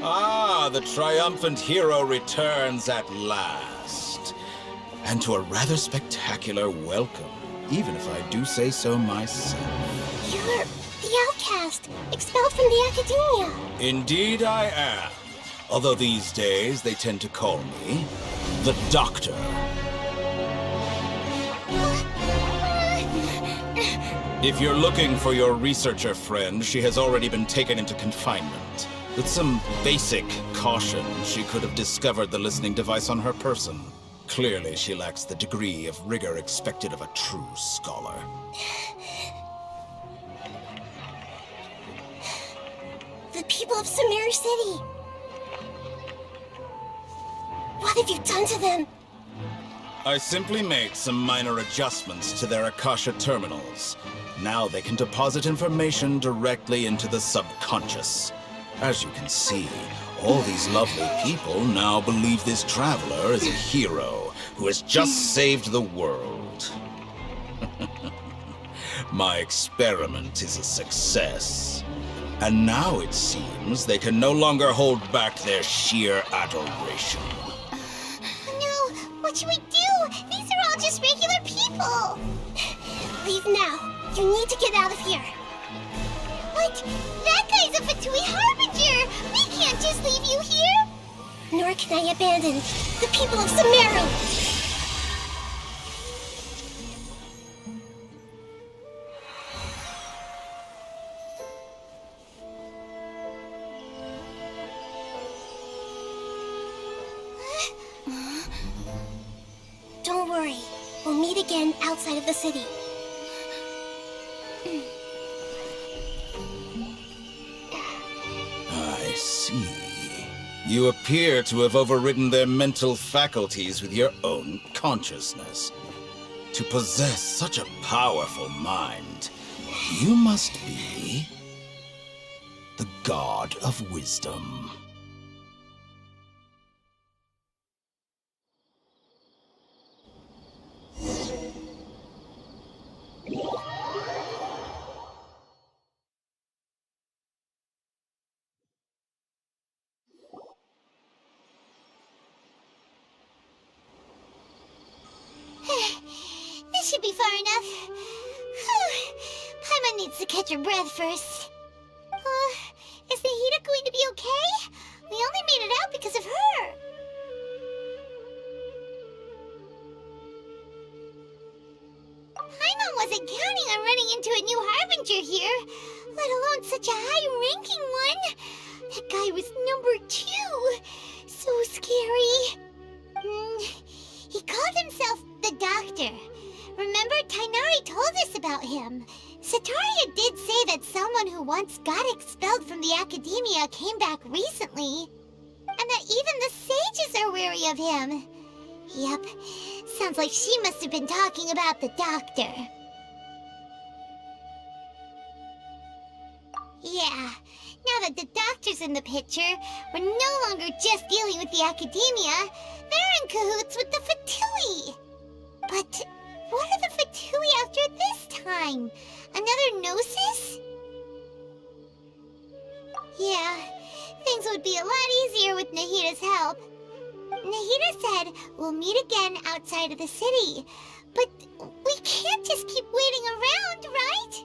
Speaker 8: Ah, the triumphant hero returns at last. And to a rather spectacular welcome, even if I do say so myself.
Speaker 6: You're the outcast, expelled from the Academia.
Speaker 8: Indeed I am. Although these days they tend to call me the Doctor. If you're looking for your researcher friend, she has already been taken into confinement. With some basic caution, she could have discovered the listening device on her person. Clearly, she lacks the degree of rigor expected of a true scholar.
Speaker 6: the people of Sumeru City. What have you done to them?
Speaker 8: I simply made some minor adjustments to their Akasha terminals. Now they can deposit information directly into the subconscious. As you can see, all these lovely people now believe this traveler is a hero who has just saved the world. My experiment is a success. And now it seems they can no longer hold back their sheer adoration.
Speaker 2: No, what should we do? These are all just regular people.
Speaker 6: Leave now. You need to get out of here.
Speaker 2: What? That guy's a Fatui Harbinger! We can't just leave you here!
Speaker 6: Nor can I abandon the people of Sumeru. Don't worry. We'll meet again outside of the city.
Speaker 8: I see. You appear to have overridden their mental faculties with your own consciousness. To possess such a powerful mind, you must be the god of wisdom.
Speaker 2: This should be far enough. Paimon needs to catch her breath first. Is Nahida going to be okay? We only made it out because of her. Paimon wasn't counting on running into a new Harbinger here, let alone such a high-ranking one. That guy was number 2. So scary. He called himself the Doctor. Remember, Tainari told us about him. Sataria did say that someone who once got expelled from the Academia came back recently. And that even the sages are wary of him. Yep, sounds like she must have been talking about the Doctor. Yeah, now that the Doctor's in the picture, we're no longer just dealing with the Academia. They're in cahoots with the Fatui. But what are the Fatui after this time? Another Gnosis? Yeah, things would be a lot easier with Nahida's help. Nahida said we'll meet again outside of the city. But we can't just keep waiting around, right?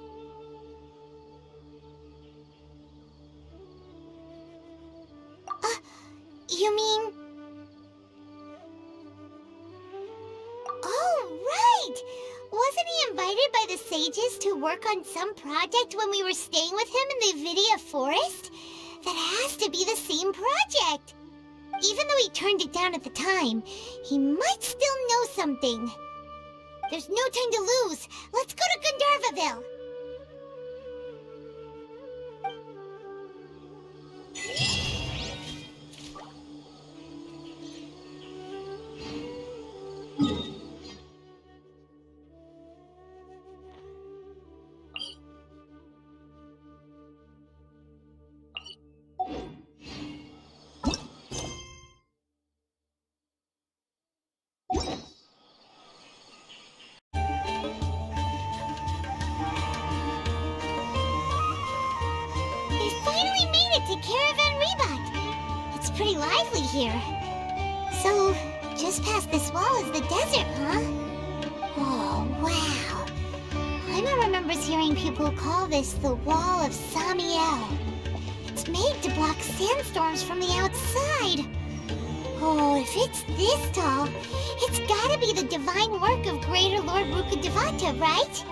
Speaker 2: You mean... Oh, right! Wasn't he invited by the sages to work on some project when we were staying with him in the Vidia Forest? That has to be the same project! Even though he turned it down at the time, he might still know something. There's no time to lose. Let's go to Gandharvaville. To Caravan Reebok. It's pretty lively here. So, just past this wall is the desert, huh? Oh, wow. Paimon remembers hearing people call this the Wall of Samiel. It's made to block sandstorms from the outside. Oh, if it's this tall, it's gotta be the divine work of Greater Lord Rukkhadevata, right?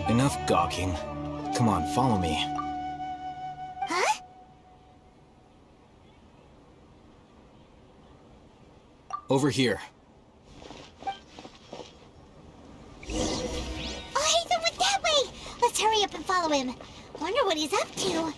Speaker 9: Enough gawking. Come on, follow me.
Speaker 2: Huh?
Speaker 9: Over here.
Speaker 2: Oh, hey, then went that way! Let's Let's hurry up and follow him. Wonder what he's up to.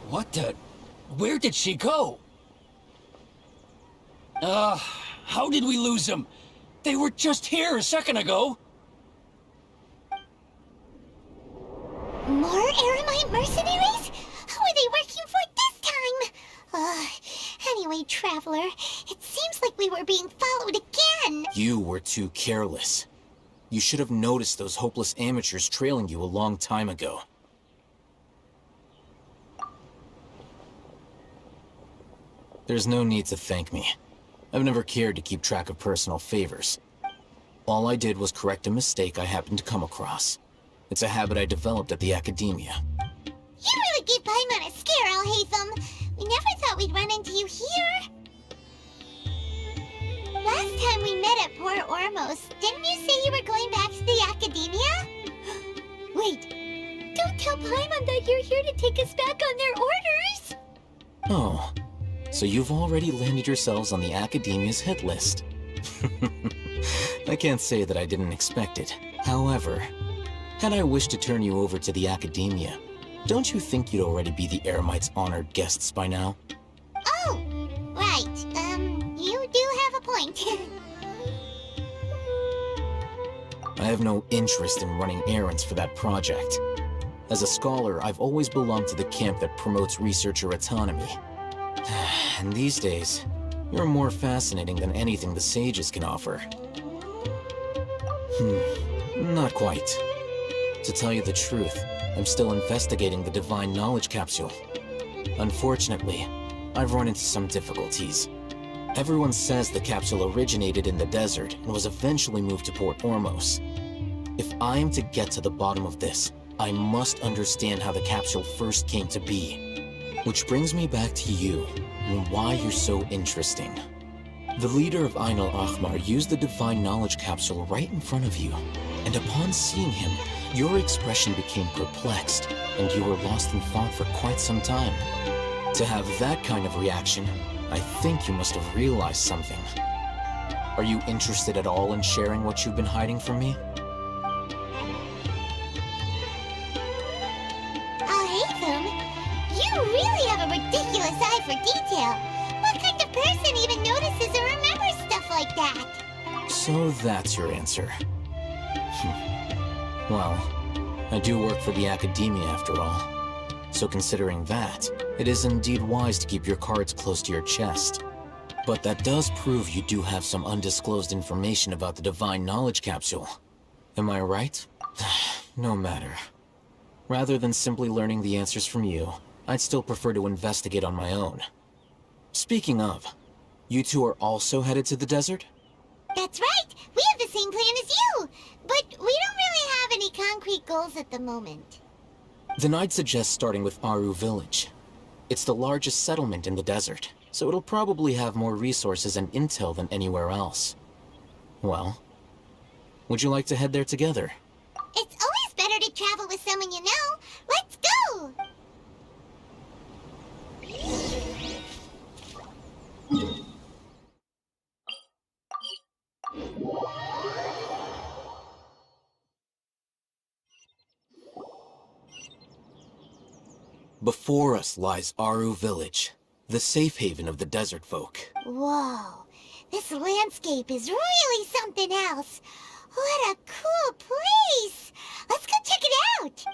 Speaker 9: What the? Where did she go? How did we lose them? They were just here a second ago.
Speaker 2: More Eremite mercenaries? Who are they working for this time? Anyway, Traveler, it seems like we were being followed again.
Speaker 9: You were too careless. You should have noticed those hopeless amateurs trailing you a long time ago. There's no need to thank me. I've never cared to keep track of personal favors. All I did was correct a mistake I happened to come across. It's a habit I developed at the Academia.
Speaker 2: You really gave Paimon a scare, Alhaitham. We never thought we'd run into you here. Last time we met at Port Ormos, didn't you say you were going back to the Academia? Wait, don't tell Paimon that you're here to take us back on their orders.
Speaker 9: Oh, so you've already landed yourselves on the Academia's hit list. I can't say that I didn't expect it. However, had I wished to turn you over to the Academia, don't you think you'd already be the Eremites' honored guests by now?
Speaker 2: Oh, right. You do have a point.
Speaker 9: I have no interest in running errands for that project. As a scholar, I've always belonged to the camp that promotes researcher autonomy. And these days, you're more fascinating than anything the sages can offer. Not quite. To tell you the truth, I'm still investigating the Divine Knowledge Capsule. Unfortunately, I've run into some difficulties. Everyone says the capsule originated in the desert and was eventually moved to Port Ormos. If I am to get to the bottom of this, I must understand how the capsule first came to be. Which brings me back to you, and why you're so interesting. The leader of Ain al-Ahmar used the Divine Knowledge Capsule right in front of you, and upon seeing him, your expression became perplexed, and you were lost in thought for quite some time. To have that kind of reaction, I think you must have realized something. Are you interested at all in sharing what you've been hiding from me?
Speaker 2: Alhaitham, you really have a ridiculous eye for detail. What kind of person even notices or remembers stuff like that?
Speaker 9: So that's your answer. Well, I do work for the Academia after all. So considering that, it is indeed wise to keep your cards close to your chest. But that does prove you do have some undisclosed information about the Divine Knowledge Capsule. Am I right? No matter. Rather than simply learning the answers from you, I'd still prefer to investigate on my own. Speaking of, you two are also headed to the desert?
Speaker 2: That's right. We have the same plan as you. But we don't really have any concrete goals at the moment.
Speaker 9: Then I'd suggest starting with Aru Village. It's the largest settlement in the desert, so it'll probably have more resources and intel than anywhere else. Well, would you like to head there together?
Speaker 2: It's always better to travel with someone you know. Let's go!
Speaker 9: Before us lies Aru Village, the safe haven of the desert folk.
Speaker 2: Whoa, this landscape is really something else. What a cool place! Let's go check it out!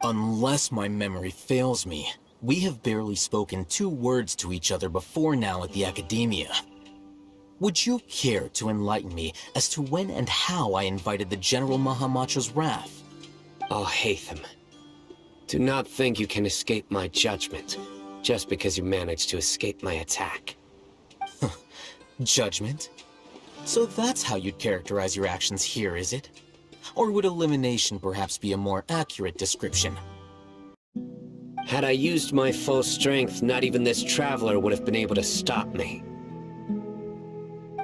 Speaker 9: Unless my memory fails me, we have barely spoken 2 words to each other before now at the Academia. Would you care to enlighten me as to when and how I invited the General Mahamatra's wrath?
Speaker 10: Oh, Hatham. Do not think you can escape my judgment, just because you managed to escape my attack.
Speaker 9: Judgment? So that's how you'd characterize your actions here, is it? Or would elimination perhaps be a more accurate description?
Speaker 10: Had I used my full strength, not even this traveler would have been able to stop me.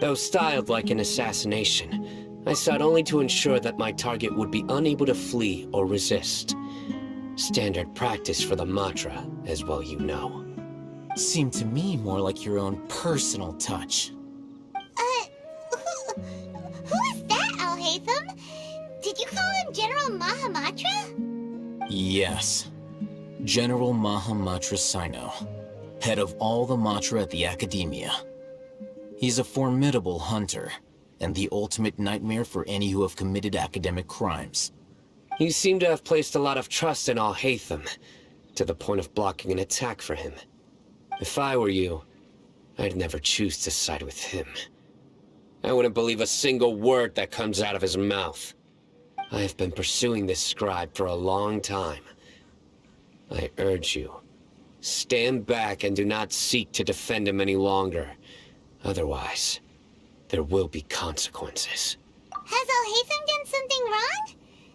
Speaker 10: Though styled like an assassination, I sought only to ensure that my target would be unable to flee or resist. Standard practice for the Matra, as well you know.
Speaker 9: Seemed to me more like your own personal touch.
Speaker 2: Who is that, Alhaitham? Did you call him General Mahamatra?
Speaker 9: Yes. General Mahamatra Sino, head of all the Matra at the Academia. He's a formidable hunter, and the ultimate nightmare for any who have committed academic crimes.
Speaker 10: You seem to have placed a lot of trust in Alhaitham, to the point of blocking an attack for him. If I were you, I'd never choose to side with him. I wouldn't believe a single word that comes out of his mouth. I have been pursuing this scribe for a long time. I urge you, stand back and do not seek to defend him any longer. Otherwise, there will be consequences.
Speaker 2: Has Alhaitham done something wrong?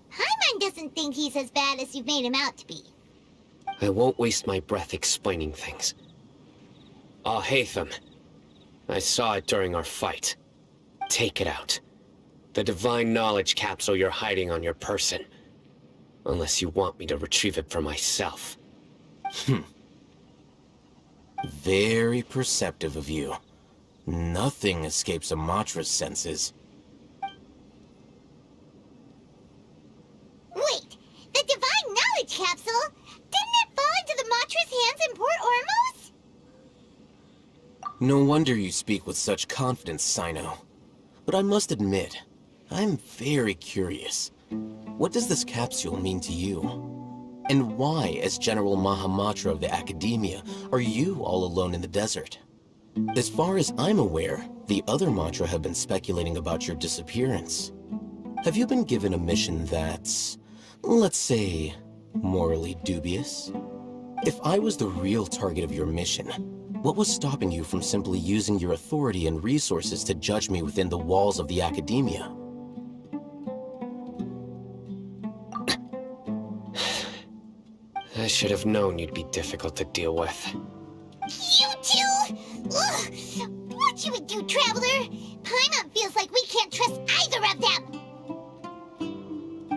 Speaker 2: Hyman doesn't think he's as bad as you've made him out to be.
Speaker 10: I won't waste my breath explaining things. Alhaitham, I saw it during our fight. Take it out. The divine knowledge capsule you're hiding on your person. Unless you want me to retrieve it for myself.
Speaker 9: Very perceptive of you. Nothing escapes a Matra's senses.
Speaker 2: Wait, the divine knowledge capsule? Didn't it fall into the Matra's hands in Port Ormos?
Speaker 9: No wonder you speak with such confidence, Sino. But I must admit, I'm very curious. What does this capsule mean to you? And why, as General Mahamatra of the Academia, are you all alone in the desert? As far as I'm aware, the other Matra have been speculating about your disappearance. Have you been given a mission that's, let's say, morally dubious? If I was the real target of your mission, what was stopping you from simply using your authority and resources to judge me within the walls of the Academia?
Speaker 10: I should have known you'd be difficult to deal with.
Speaker 2: You two? Ugh! What you would do, Traveler? Paimon feels like we can't trust either of them!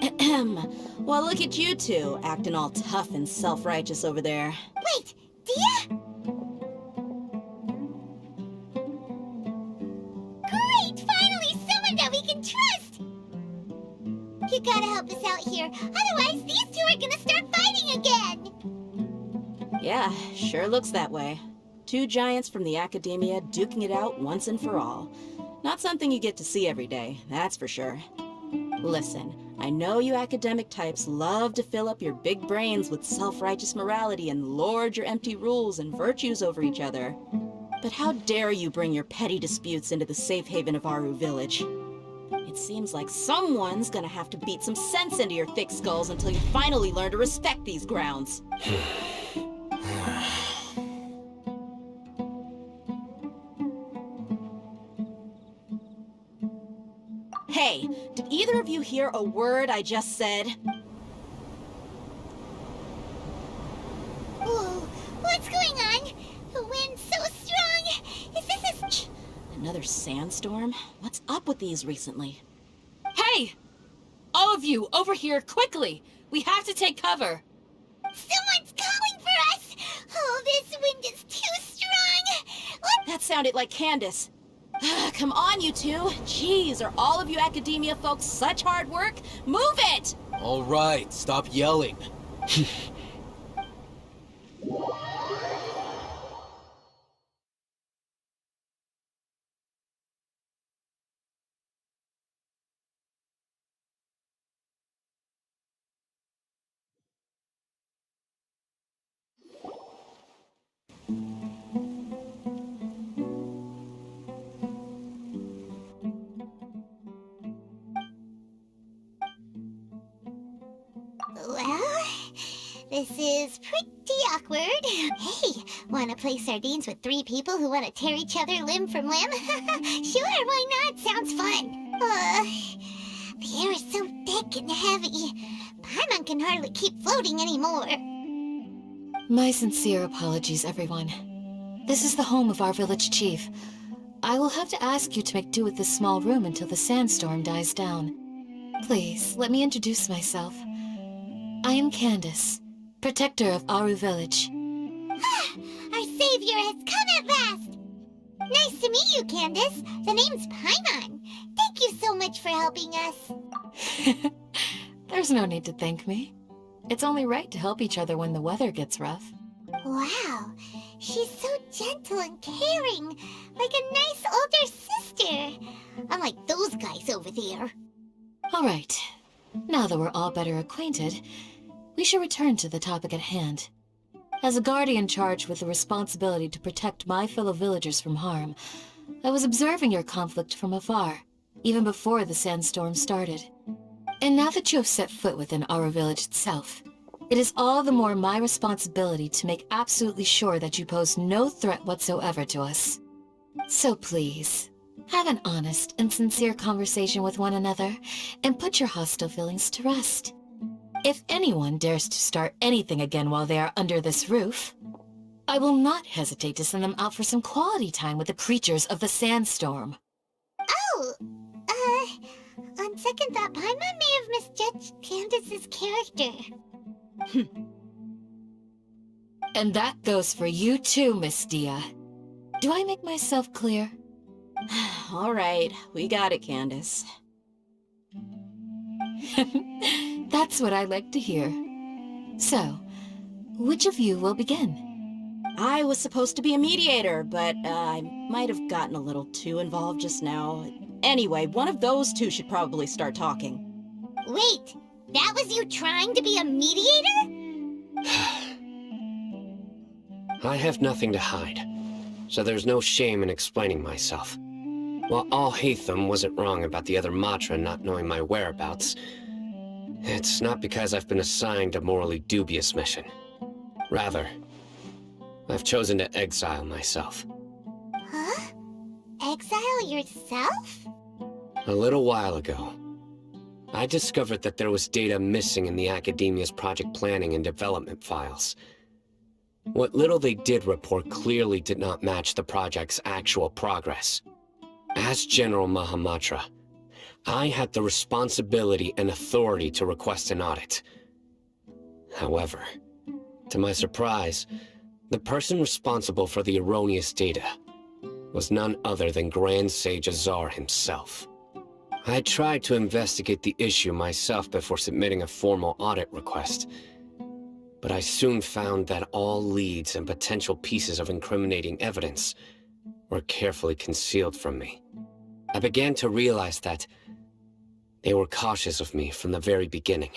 Speaker 11: Ahem. Well, look at you two, acting all tough and self-righteous over there.
Speaker 2: Wait, Dia? Great! Finally, someone that we can trust! You gotta help us out here, otherwise these two are gonna start fighting again!
Speaker 11: Yeah, sure looks that way. 2 giants from the Academia duking it out once and for all. Not something you get to see every day, that's for sure. Listen, I know you academic types love to fill up your big brains with self-righteous morality and lord your empty rules and virtues over each other. But how dare you bring your petty disputes into the safe haven of Aru Village? It seems like someone's gonna have to beat some sense into your thick skulls until you finally learn to respect these grounds. Hey, did either of you hear a word I just said?
Speaker 2: Whoa, what's going on? The wind's so strong! Is this a...
Speaker 11: Another sandstorm? What's up with these recently?
Speaker 12: Hey! All of you, over here, quickly! We have to take cover!
Speaker 2: Someone's calling for us! Oh, this wind is too strong!
Speaker 11: That sounded like Candace. Come on, you two. Jeez, are all of you Academia folks such hard work? Move it!
Speaker 9: All right, stop yelling.
Speaker 2: Well, this is pretty awkward. Hey, wanna play sardines with 3 people who wanna tear each other limb from limb? Sure, why not? Sounds fun. The air is so thick and heavy. Paimon can hardly keep floating anymore.
Speaker 5: My sincere apologies, everyone. This is the home of our village chief. I will have to ask you to make do with this small room until the sandstorm dies down. Please, let me introduce myself. I am Candace, protector of Aru Village.
Speaker 2: Our savior has come at last! Nice to meet you, Candace. The name's Paimon. Thank you so much for helping us.
Speaker 5: There's no need to thank me. It's only right to help each other when the weather gets rough.
Speaker 2: Wow, she's so gentle and caring, like a nice older sister. Unlike those guys over there.
Speaker 5: All right, now that we're all better acquainted, we should return to the topic at hand. As a guardian charged with the responsibility to protect my fellow villagers from harm, I was observing your conflict from afar, even before the sandstorm started. And now that you have set foot within our village itself, it is all the more my responsibility to make absolutely sure that you pose no threat whatsoever to us. So please, have an honest and sincere conversation with one another, and put your hostile feelings to rest. If anyone dares to start anything again while they are under this roof, I will not hesitate to send them out for some quality time with the creatures of the sandstorm.
Speaker 2: Oh, on second thought, Paimon may have misjudged Candace's character.
Speaker 5: And that goes for you too, Miss Dia. Do I make myself clear?
Speaker 11: All right, we got it, Candace.
Speaker 5: That's what I like to hear. So, which of you will begin?
Speaker 11: I was supposed to be a mediator, but I might have gotten a little too involved just now. Anyway, one of those two should probably start talking.
Speaker 2: Wait, that was you trying to be a mediator?
Speaker 10: I have nothing to hide, so there's no shame in explaining myself. While Alhaitham wasn't wrong about the other Matra not knowing my whereabouts, it's not because I've been assigned a morally dubious mission. Rather, I've chosen to exile myself.
Speaker 2: Huh? Exile yourself?
Speaker 10: A little while ago, I discovered that there was data missing in the Academia's project planning and development files. What little they did report clearly did not match the project's actual progress. As General Mahamatra, I had the responsibility and authority to request an audit. However, to my surprise, the person responsible for the erroneous data was none other than Grand Sage Azar himself. I tried to investigate the issue myself before submitting a formal audit request, but I soon found that all leads and potential pieces of incriminating evidence were carefully concealed from me. I began to realize that they were cautious of me from the very beginning.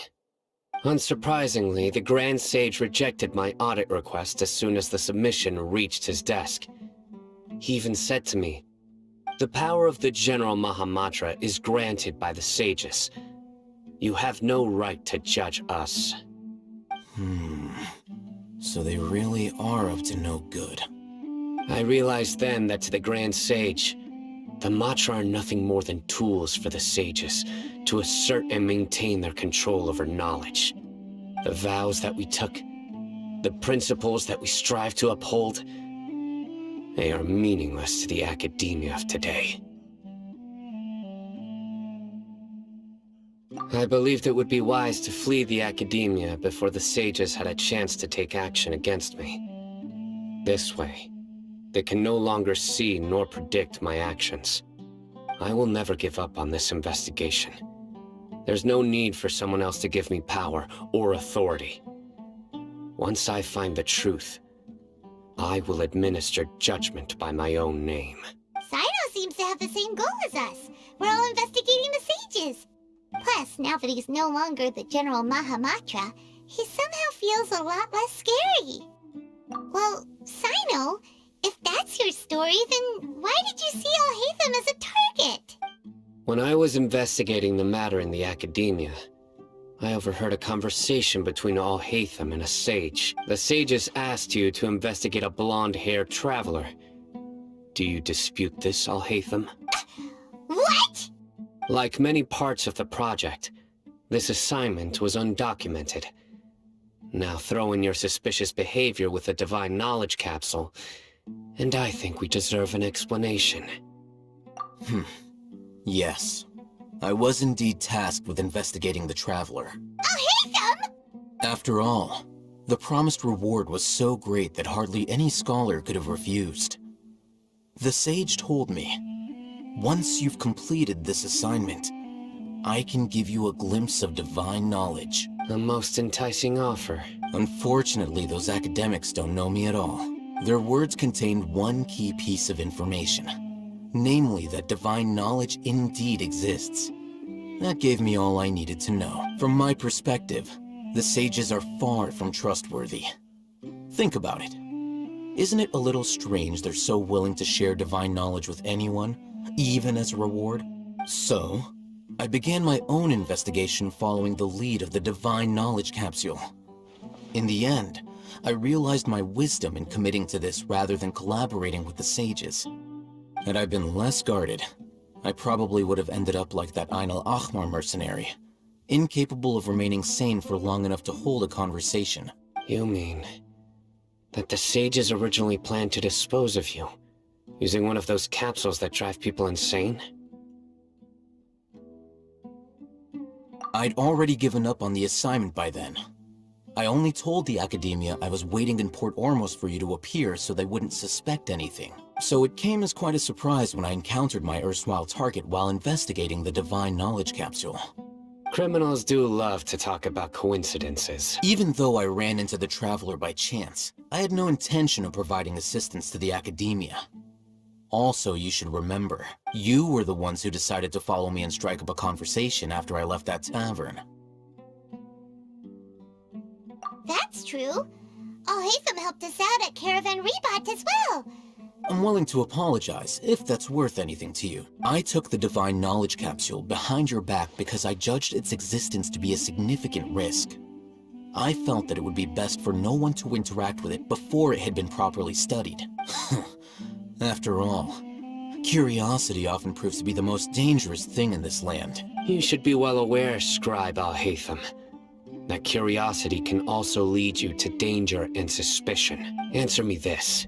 Speaker 10: Unsurprisingly, the Grand Sage rejected my audit request as soon as the submission reached his desk. He even said to me, "The power of the General Mahamatra is granted by the sages. You have no right to judge us."
Speaker 9: So they really are up to no good.
Speaker 10: I realized then that to the Grand Sage, the Matra are nothing more than tools for the sages to assert and maintain their control over knowledge. The vows that we took, the principles that we strive to uphold, they are meaningless to the academia of today. I believed it would be wise to flee the academia before the sages had a chance to take action against me. This way, they can no longer see nor predict my actions. I will never give up on this investigation. There's no need for someone else to give me power or authority. Once I find the truth, I will administer judgment by my own name.
Speaker 2: Saito seems to have the same goal as us. We're all investigating the sages. Plus, now that he's no longer the General Mahamatra, he somehow feels a lot less scary. Well, Sino, if that's your story, then why did you see Alhaitham as a target?
Speaker 10: When I was investigating the matter in the academia, I overheard a conversation between Alhaitham and a sage. The sages asked you to investigate a blonde-haired traveler. Do you dispute this, Alhaitham?
Speaker 2: What?
Speaker 10: Like many parts of the project, this assignment was undocumented. Now throw in your suspicious behavior with the Divine Knowledge Capsule, and I think we deserve an explanation.
Speaker 9: Yes. I was indeed tasked with investigating the Traveler.
Speaker 2: Alhaitham!
Speaker 9: After all, the promised reward was so great that hardly any scholar could have refused. The sage told me, once you've completed this assignment, I can give you a glimpse of divine knowledge.
Speaker 10: A most enticing offer.
Speaker 9: Unfortunately, those academics don't know me at all. Their words contained one key piece of information. Namely, that divine knowledge indeed exists. That gave me all I needed to know. From my perspective, the sages are far from trustworthy. Think about it. Isn't it a little strange they're so willing to share divine knowledge with anyone, even as a reward? So, I began my own investigation following the lead of the Divine Knowledge Capsule. In the end, I realized my wisdom in committing to this rather than collaborating with the sages. Had I been less guarded, I probably would have ended up like that Ain al-Ahmar mercenary, incapable of remaining sane for long enough to hold a conversation.
Speaker 10: You mean that the sages originally planned to dispose of you, using one of those capsules that drive people insane?
Speaker 9: I'd already given up on the assignment by then. I only told the Academia I was waiting in Port Ormos for you to appear so they wouldn't suspect anything. So it came as quite a surprise when I encountered my erstwhile target while investigating the Divine Knowledge Capsule.
Speaker 10: Criminals do love to talk about coincidences.
Speaker 9: Even though I ran into the Traveler by chance, I had no intention of providing assistance to the Academia. Also, you should remember, you were the ones who decided to follow me and strike up a conversation after I left that tavern.
Speaker 2: That's true. Alhaitham helped us out at Caravan Rebot as well.
Speaker 9: I'm willing to apologize, if that's worth anything to you. I took the Divine Knowledge Capsule behind your back because I judged its existence to be a significant risk. I felt that it would be best for no one to interact with it before it had been properly studied. After all, curiosity often proves to be the most dangerous thing in this land.
Speaker 10: You should be well aware, Scribe Alhaitham, that curiosity can also lead you to danger and suspicion. Answer me this.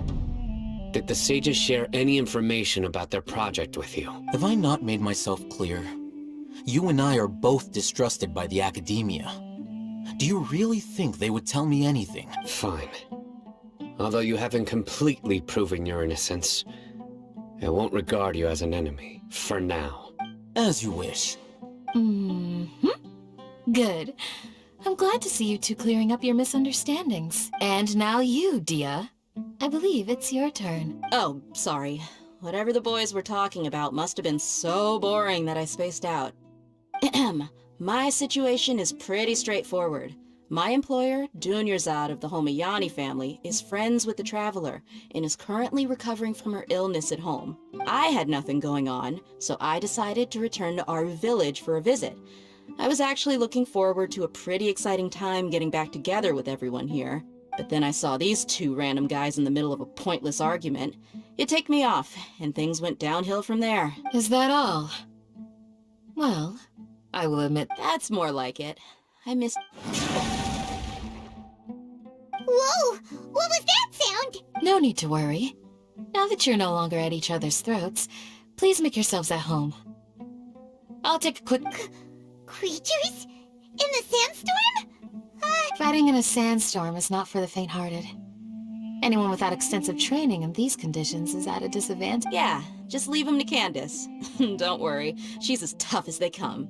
Speaker 10: Did the sages share any information about their project with you?
Speaker 9: Have I not made myself clear? You and I are both distrusted by the Academia. Do you really think they would tell me anything?
Speaker 10: Fine. Although you haven't completely proven your innocence, I won't regard you as an enemy, for now.
Speaker 9: As you wish.
Speaker 12: Good. I'm glad to see you two clearing up your misunderstandings. And now you, Dia. I believe it's your turn.
Speaker 11: Oh, sorry. Whatever the boys were talking about must have been so boring that I spaced out. My situation is pretty straightforward. My employer, Dunyarzad of the Homayani family, is friends with the Traveler and is currently recovering from her illness at home. I had nothing going on, so I decided to return to our village for a visit. I was actually looking forward to a pretty exciting time getting back together with everyone here. But then I saw these two random guys in the middle of a pointless argument. It ticked me off, and things went downhill from there.
Speaker 12: Is that all? Well, I will admit
Speaker 11: that's more like it. I missed...
Speaker 2: Whoa! What was that sound?
Speaker 12: No need to worry. Now that you're no longer at each other's throats, please make yourselves at home. I'll take a quick...
Speaker 2: Creatures? In the sandstorm?
Speaker 12: Fighting in a sandstorm is not for the faint-hearted. Anyone without extensive training in these conditions is at a disadvantage.
Speaker 11: Yeah, just leave them to Candace. Don't worry, she's as tough as they come.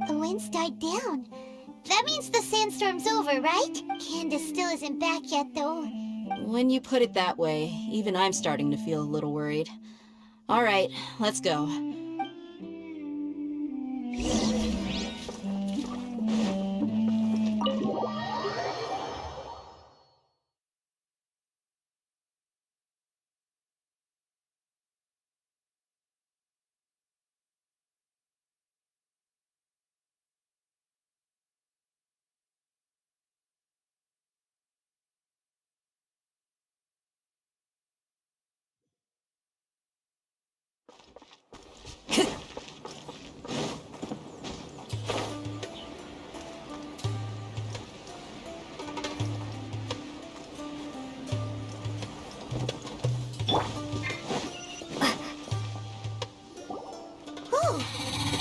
Speaker 2: The winds died down. That means the sandstorm's over, right? Candace still isn't back yet, though.
Speaker 11: When you put it that way, even I'm starting to feel a little worried. All right, let's go.
Speaker 2: you?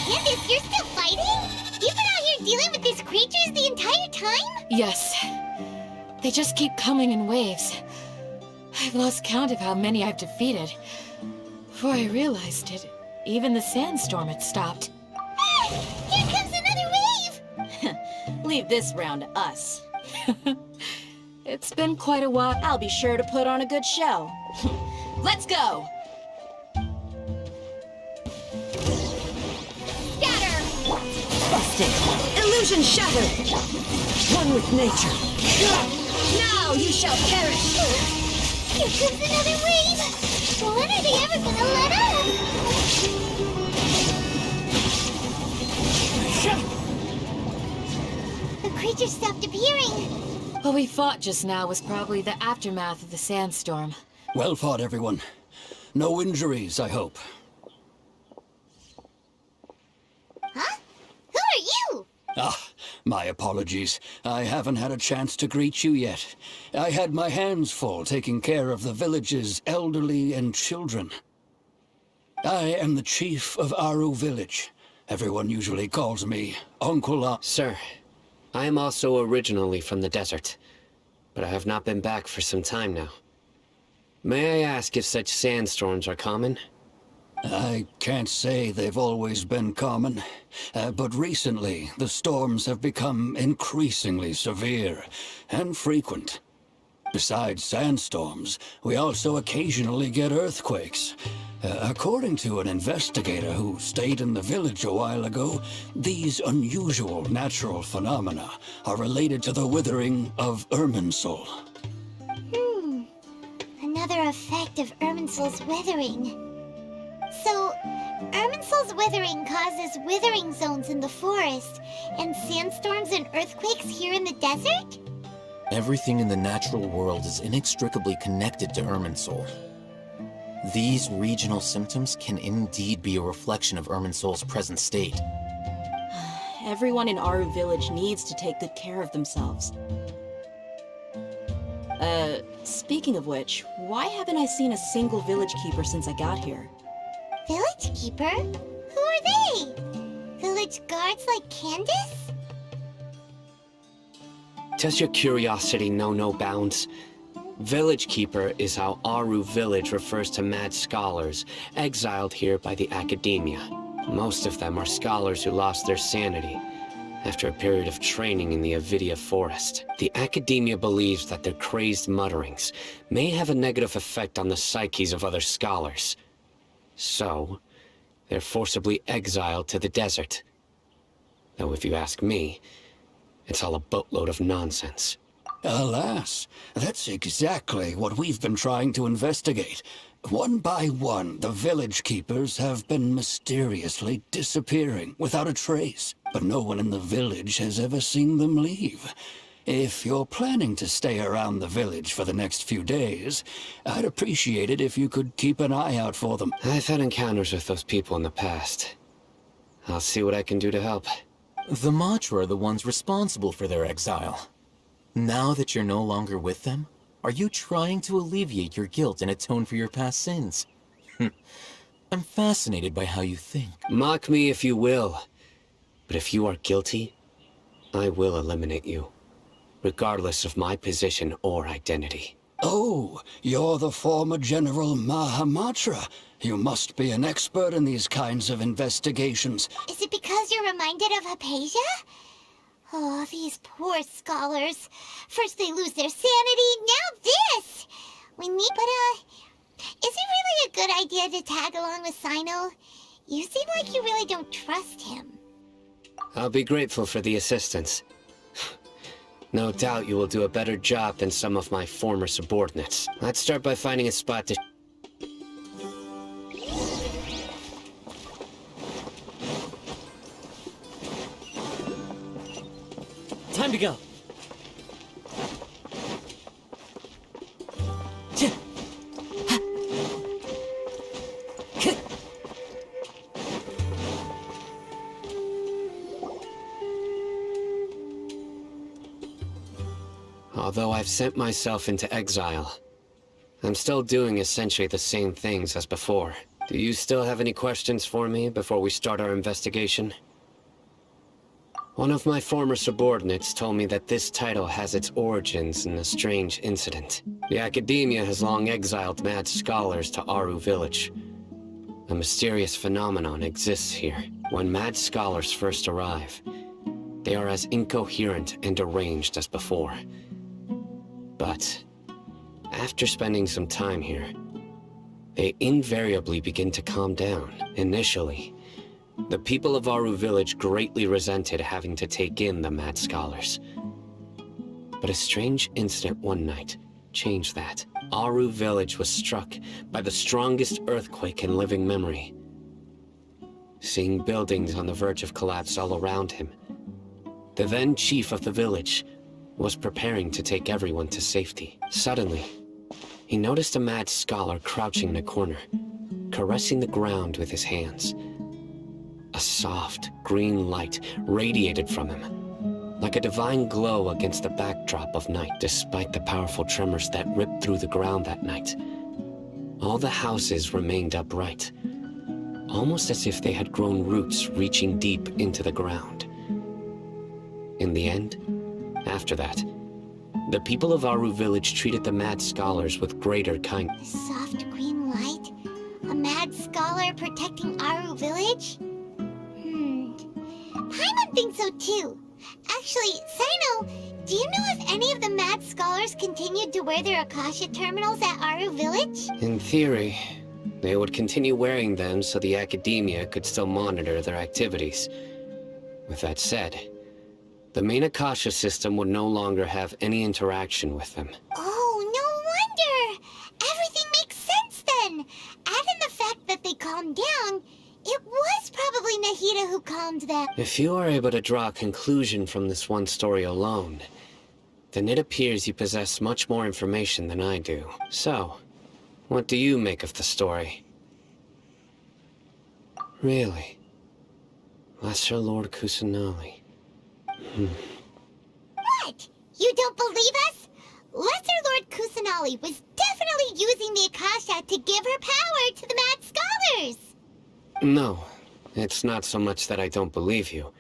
Speaker 2: Candace, you're still fighting? You've been out here dealing with these creatures the entire time?
Speaker 12: Yes. They just keep coming in waves. I've lost count of how many I've defeated. Before I realized it, even the sandstorm had stopped.
Speaker 2: Ah, here comes another wave!
Speaker 11: Leave this round to us.
Speaker 12: It's been quite a while.
Speaker 11: I'll be sure to put on a good show. Let's go!
Speaker 2: Scatter!
Speaker 11: Busted! Illusion shattered! One with nature! Now you shall perish!
Speaker 2: Here comes another wave! When are they ever gonna let up? The creatures stopped appearing!
Speaker 12: What we fought just now was probably the aftermath of the sandstorm.
Speaker 13: Well fought, everyone. No injuries, I hope.
Speaker 2: Huh? Who are you?
Speaker 13: Ah, my apologies. I haven't had a chance to greet you yet. I had my hands full taking care of the village's elderly and children. I am the chief of Aru village. Everyone usually calls me Uncle
Speaker 10: Sir, I am also originally from the desert, but I have not been back for some time now. May I ask if such sandstorms are common?
Speaker 13: I can't say they've always been common, but recently the storms have become increasingly severe and frequent. Besides sandstorms, we also occasionally get earthquakes. According to an investigator who stayed in the village a while ago, these unusual natural phenomena are related to the withering of Irminsul.
Speaker 2: Another effect of Irminsul's withering. So, Irminsul's withering causes withering zones in the forest, and sandstorms and earthquakes here in the desert?
Speaker 9: Everything in the natural world is inextricably connected to Irminsul. These regional symptoms can indeed be a reflection of Irminsul's present state.
Speaker 11: Everyone in Aru village needs to take good care of themselves. Speaking of which, why haven't I seen a single village keeper since I got here?
Speaker 2: Village keeper? Who are they? Village guards like Candace?
Speaker 10: Does your curiosity know no bounds? Village Keeper is how Aru village refers to mad scholars, exiled here by the academia. Most of them are scholars who lost their sanity after a period of training in the Avidia forest. The academia believes that their crazed mutterings may have a negative effect on the psyches of other scholars. So, they're forcibly exiled to the desert. Though if you ask me, it's all a boatload of nonsense.
Speaker 13: Alas, that's exactly what we've been trying to investigate. One by one, the village keepers have been mysteriously disappearing without a trace, but no one in the village has ever seen them leave. If you're planning to stay around the village for the next few days, I'd appreciate it if you could keep an eye out for them.
Speaker 10: I've had encounters with those people in the past. I'll see what I can do to help.
Speaker 9: The Matra are the ones responsible for their exile. Now that you're no longer with them, are you trying to alleviate your guilt and atone for your past sins? I'm fascinated by how you think.
Speaker 10: Mock me if you will, but if you are guilty, I will eliminate you, regardless of my position or identity.
Speaker 13: Oh, you're the former General Mahamatra. You must be an expert in these kinds of investigations.
Speaker 2: Is it because you're reminded of Hypatia? Oh, these poor scholars. First they lose their sanity, now this! We need, but, is it really a good idea to tag along with Sino? You seem like you really don't trust him.
Speaker 10: I'll be grateful for the assistance. No doubt you will do a better job than some of my former subordinates. Let's start by finding a spot to...
Speaker 14: Time to go.
Speaker 10: Although I've sent myself into exile, I'm still doing essentially the same things as before. Do you still have any questions for me before we start our investigation? One of my former subordinates told me that this title has its origins in a strange incident. The Academia has long exiled mad scholars to Aru Village. A mysterious phenomenon exists here. When mad scholars first arrive, they are as incoherent and deranged as before. But after spending some time here, they invariably begin to calm down. Initially, the people of Aru Village greatly resented having to take in the mad scholars. But a strange incident one night changed that. Aru Village was struck by the strongest earthquake in living memory. Seeing buildings on the verge of collapse all around him, the then chief of the village was preparing to take everyone to safety. Suddenly, he noticed a mad scholar crouching in a corner, caressing the ground with his hands. A soft, green light radiated from him, like a divine glow against the backdrop of night. Despite the powerful tremors that ripped through the ground that night, all the houses remained upright, almost as if they had grown roots reaching deep into the ground. In the end, after that, the people of Aru Village treated the mad scholars with greater kindness.
Speaker 2: Soft green light? A mad scholar protecting Aru Village? Paimon thinks so too. Actually, Sino, do you know if any of the mad scholars continued to wear their Akasha terminals at Aru Village?
Speaker 10: In theory, they would continue wearing them so the Academia could still monitor their activities. With that said, the main Akasha system would no longer have any interaction with them.
Speaker 2: Oh, no wonder! Everything makes sense then! Add in the fact that they calmed down, it was probably Nahida who calmed them.
Speaker 10: If you are able to draw a conclusion from this one story alone, then it appears you possess much more information than I do. So, what do you make of the story? Really? Lesser Lord Kusanali.
Speaker 2: What? You don't believe us? Lesser Lord Kusanali was definitely using the Akasha to give her power to the mad scholars!
Speaker 10: No, it's not so much that I don't believe you.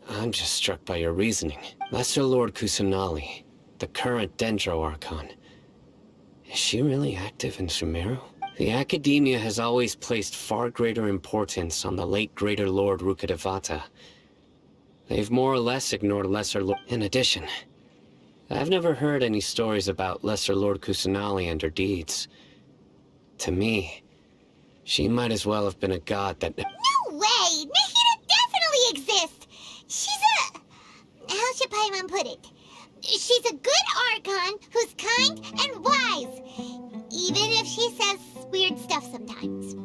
Speaker 10: I'm just struck by your reasoning. Lesser Lord Kusanali, the current Dendro Archon, is she really active in Sumeru? The Academia has always placed far greater importance on the late Greater Lord Rukkhadevata. They've more or less ignored Lesser Lord. In addition, I've never heard any stories about Lesser Lord Kusanali and her deeds. To me, she might as well have been a god that...
Speaker 2: No way! Nahida definitely exists! She's a... How should Paimon put it? She's a good Archon who's kind and wise, even if she says weird stuff sometimes.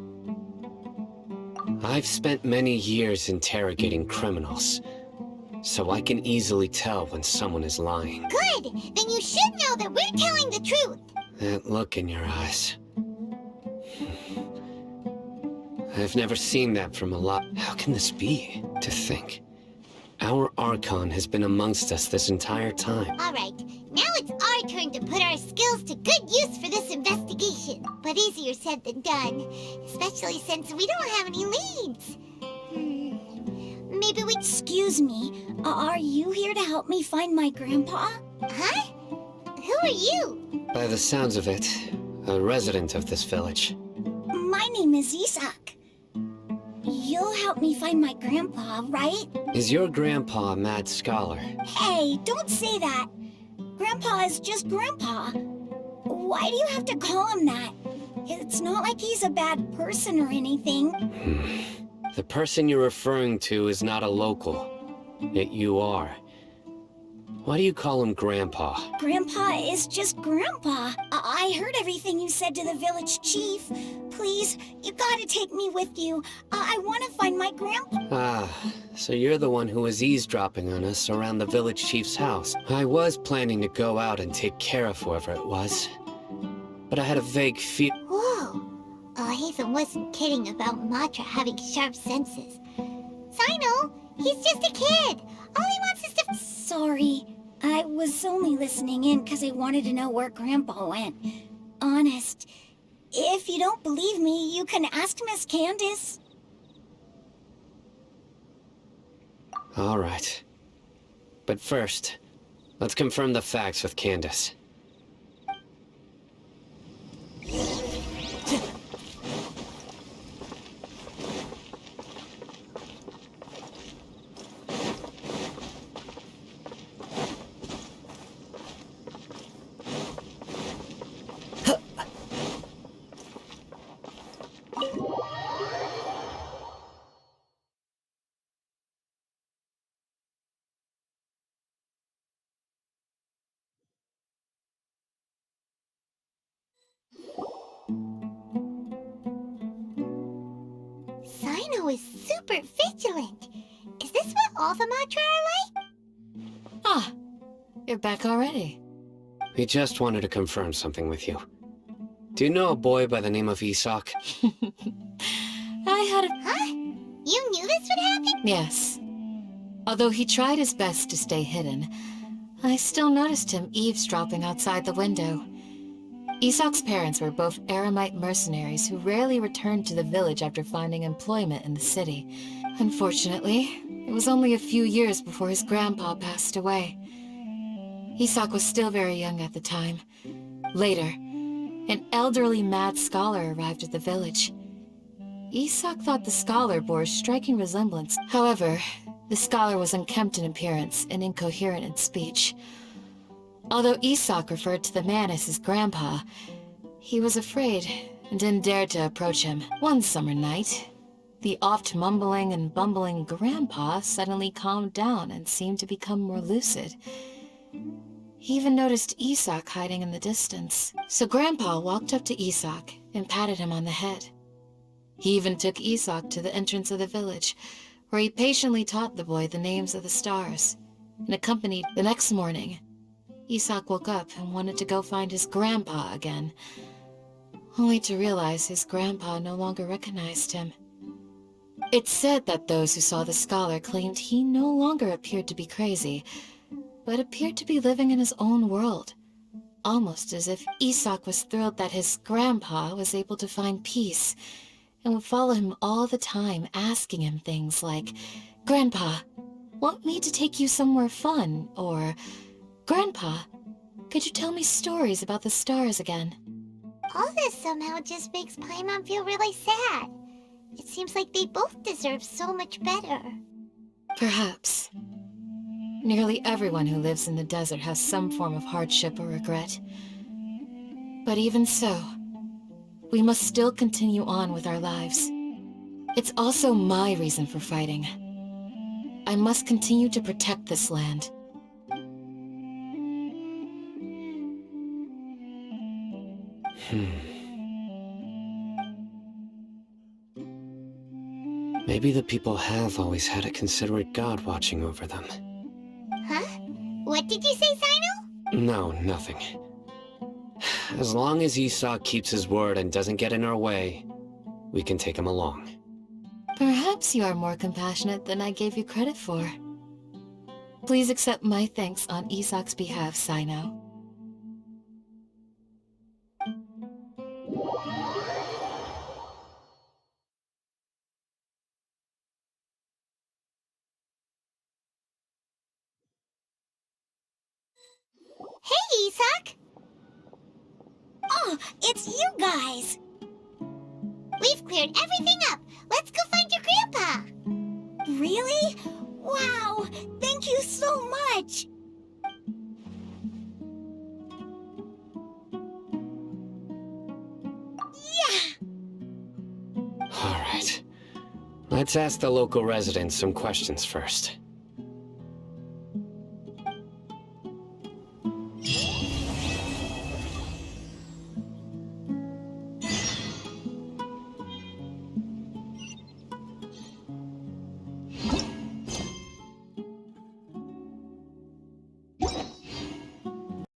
Speaker 10: I've spent many years interrogating criminals, so I can easily tell when someone is lying.
Speaker 2: Good! Then you should know that we're telling the truth!
Speaker 10: That look in your eyes. I've never seen that from a lot. How can this be? To think, our Archon has been amongst us this entire time.
Speaker 2: Alright, now it's our turn to put our skills to good use for this investigation. But easier said than done, especially since we don't have any leads. Maybe we...
Speaker 1: Excuse me, are you here to help me find my grandpa?
Speaker 2: Huh? Who are you?
Speaker 10: By the sounds of it, a resident of this village.
Speaker 1: My name is Isak. You'll help me find my grandpa, right?
Speaker 10: Is your grandpa a mad scholar?
Speaker 1: Hey, don't say that. Grandpa is just Grandpa. Why do you have to call him that? It's not like he's a bad person or anything.
Speaker 10: The person you're referring to is not a local, yet you are. Why do you call him Grandpa?
Speaker 1: Grandpa is just Grandpa. I heard everything you said to the village chief. Please, you gotta take me with you. I want to find my grandpa.
Speaker 10: Ah, so you're the one who was eavesdropping on us around the village chief's house. I was planning to go out and take care of whoever it was, but I had a vague feeling.
Speaker 2: Whoa. Hatham wasn't kidding about Matra having sharp senses. Sino, he's just a kid. All he wants is to...
Speaker 1: Sorry, I was only listening in because I wanted to know where Grandpa went. Honest,
Speaker 2: If you don't believe me, you can ask Miss Candace.
Speaker 10: All right. But first, let's confirm the facts with Candace.
Speaker 2: Sino is super vigilant. Is this what all the Matra are like?
Speaker 12: Ah, you're back already.
Speaker 10: We just wanted to confirm something with you. Do you know a boy by the name of Isak?
Speaker 12: I had a...
Speaker 2: Huh? You knew this would happen?
Speaker 12: Yes. Although he tried his best to stay hidden, I still noticed him eavesdropping outside the window. Isak's parents were both Eremite mercenaries who rarely returned to the village after finding employment in the city. Unfortunately, it was only a few years before his grandpa passed away. Isak was still very young at the time. Later, an elderly mad scholar arrived at the village. Isak thought the scholar bore a striking resemblance. However, the scholar was unkempt in appearance and incoherent in speech. Although Isak referred to the man as his grandpa, he was afraid and didn't dare to approach him. One summer night, the oft mumbling and bumbling grandpa suddenly calmed down and seemed to become more lucid. He even noticed Isak hiding in the distance. So Grandpa walked up to Isak and patted him on the head. He even took Isak to the entrance of the village, where he patiently taught the boy the names of the stars, and accompanied. The next morning, Isak woke up and wanted to go find his grandpa again, only to realize his grandpa no longer recognized him. It's said that those who saw the scholar claimed he no longer appeared to be crazy, but appeared to be living in his own world, almost as if Isak was thrilled that his grandpa was able to find peace, and would follow him all the time, asking him things like, "Grandpa, want me to take you somewhere fun?" Or, "Grandpa, could you tell me stories about the stars again?"
Speaker 2: All this somehow just makes Paimon feel really sad. It seems like they both deserve so much better.
Speaker 12: Perhaps. Nearly everyone who lives in the desert has some form of hardship or regret. But even so, we must still continue on with our lives. It's also my reason for fighting. I must continue to protect this land.
Speaker 10: Maybe the people have always had a considerate god watching over them.
Speaker 2: Huh? What did you say, Sino?
Speaker 10: No, nothing. As long as Isak keeps his word and doesn't get in our way, we can take him along.
Speaker 12: Perhaps you are more compassionate than I gave you credit for. Please accept my thanks on Isak's behalf, Sino.
Speaker 2: Hey, Isak! Oh, it's you guys! We've cleared everything up. Let's go find your grandpa. Really? Wow! Thank you so much! Yeah!
Speaker 10: All right. Let's ask the local residents some questions first.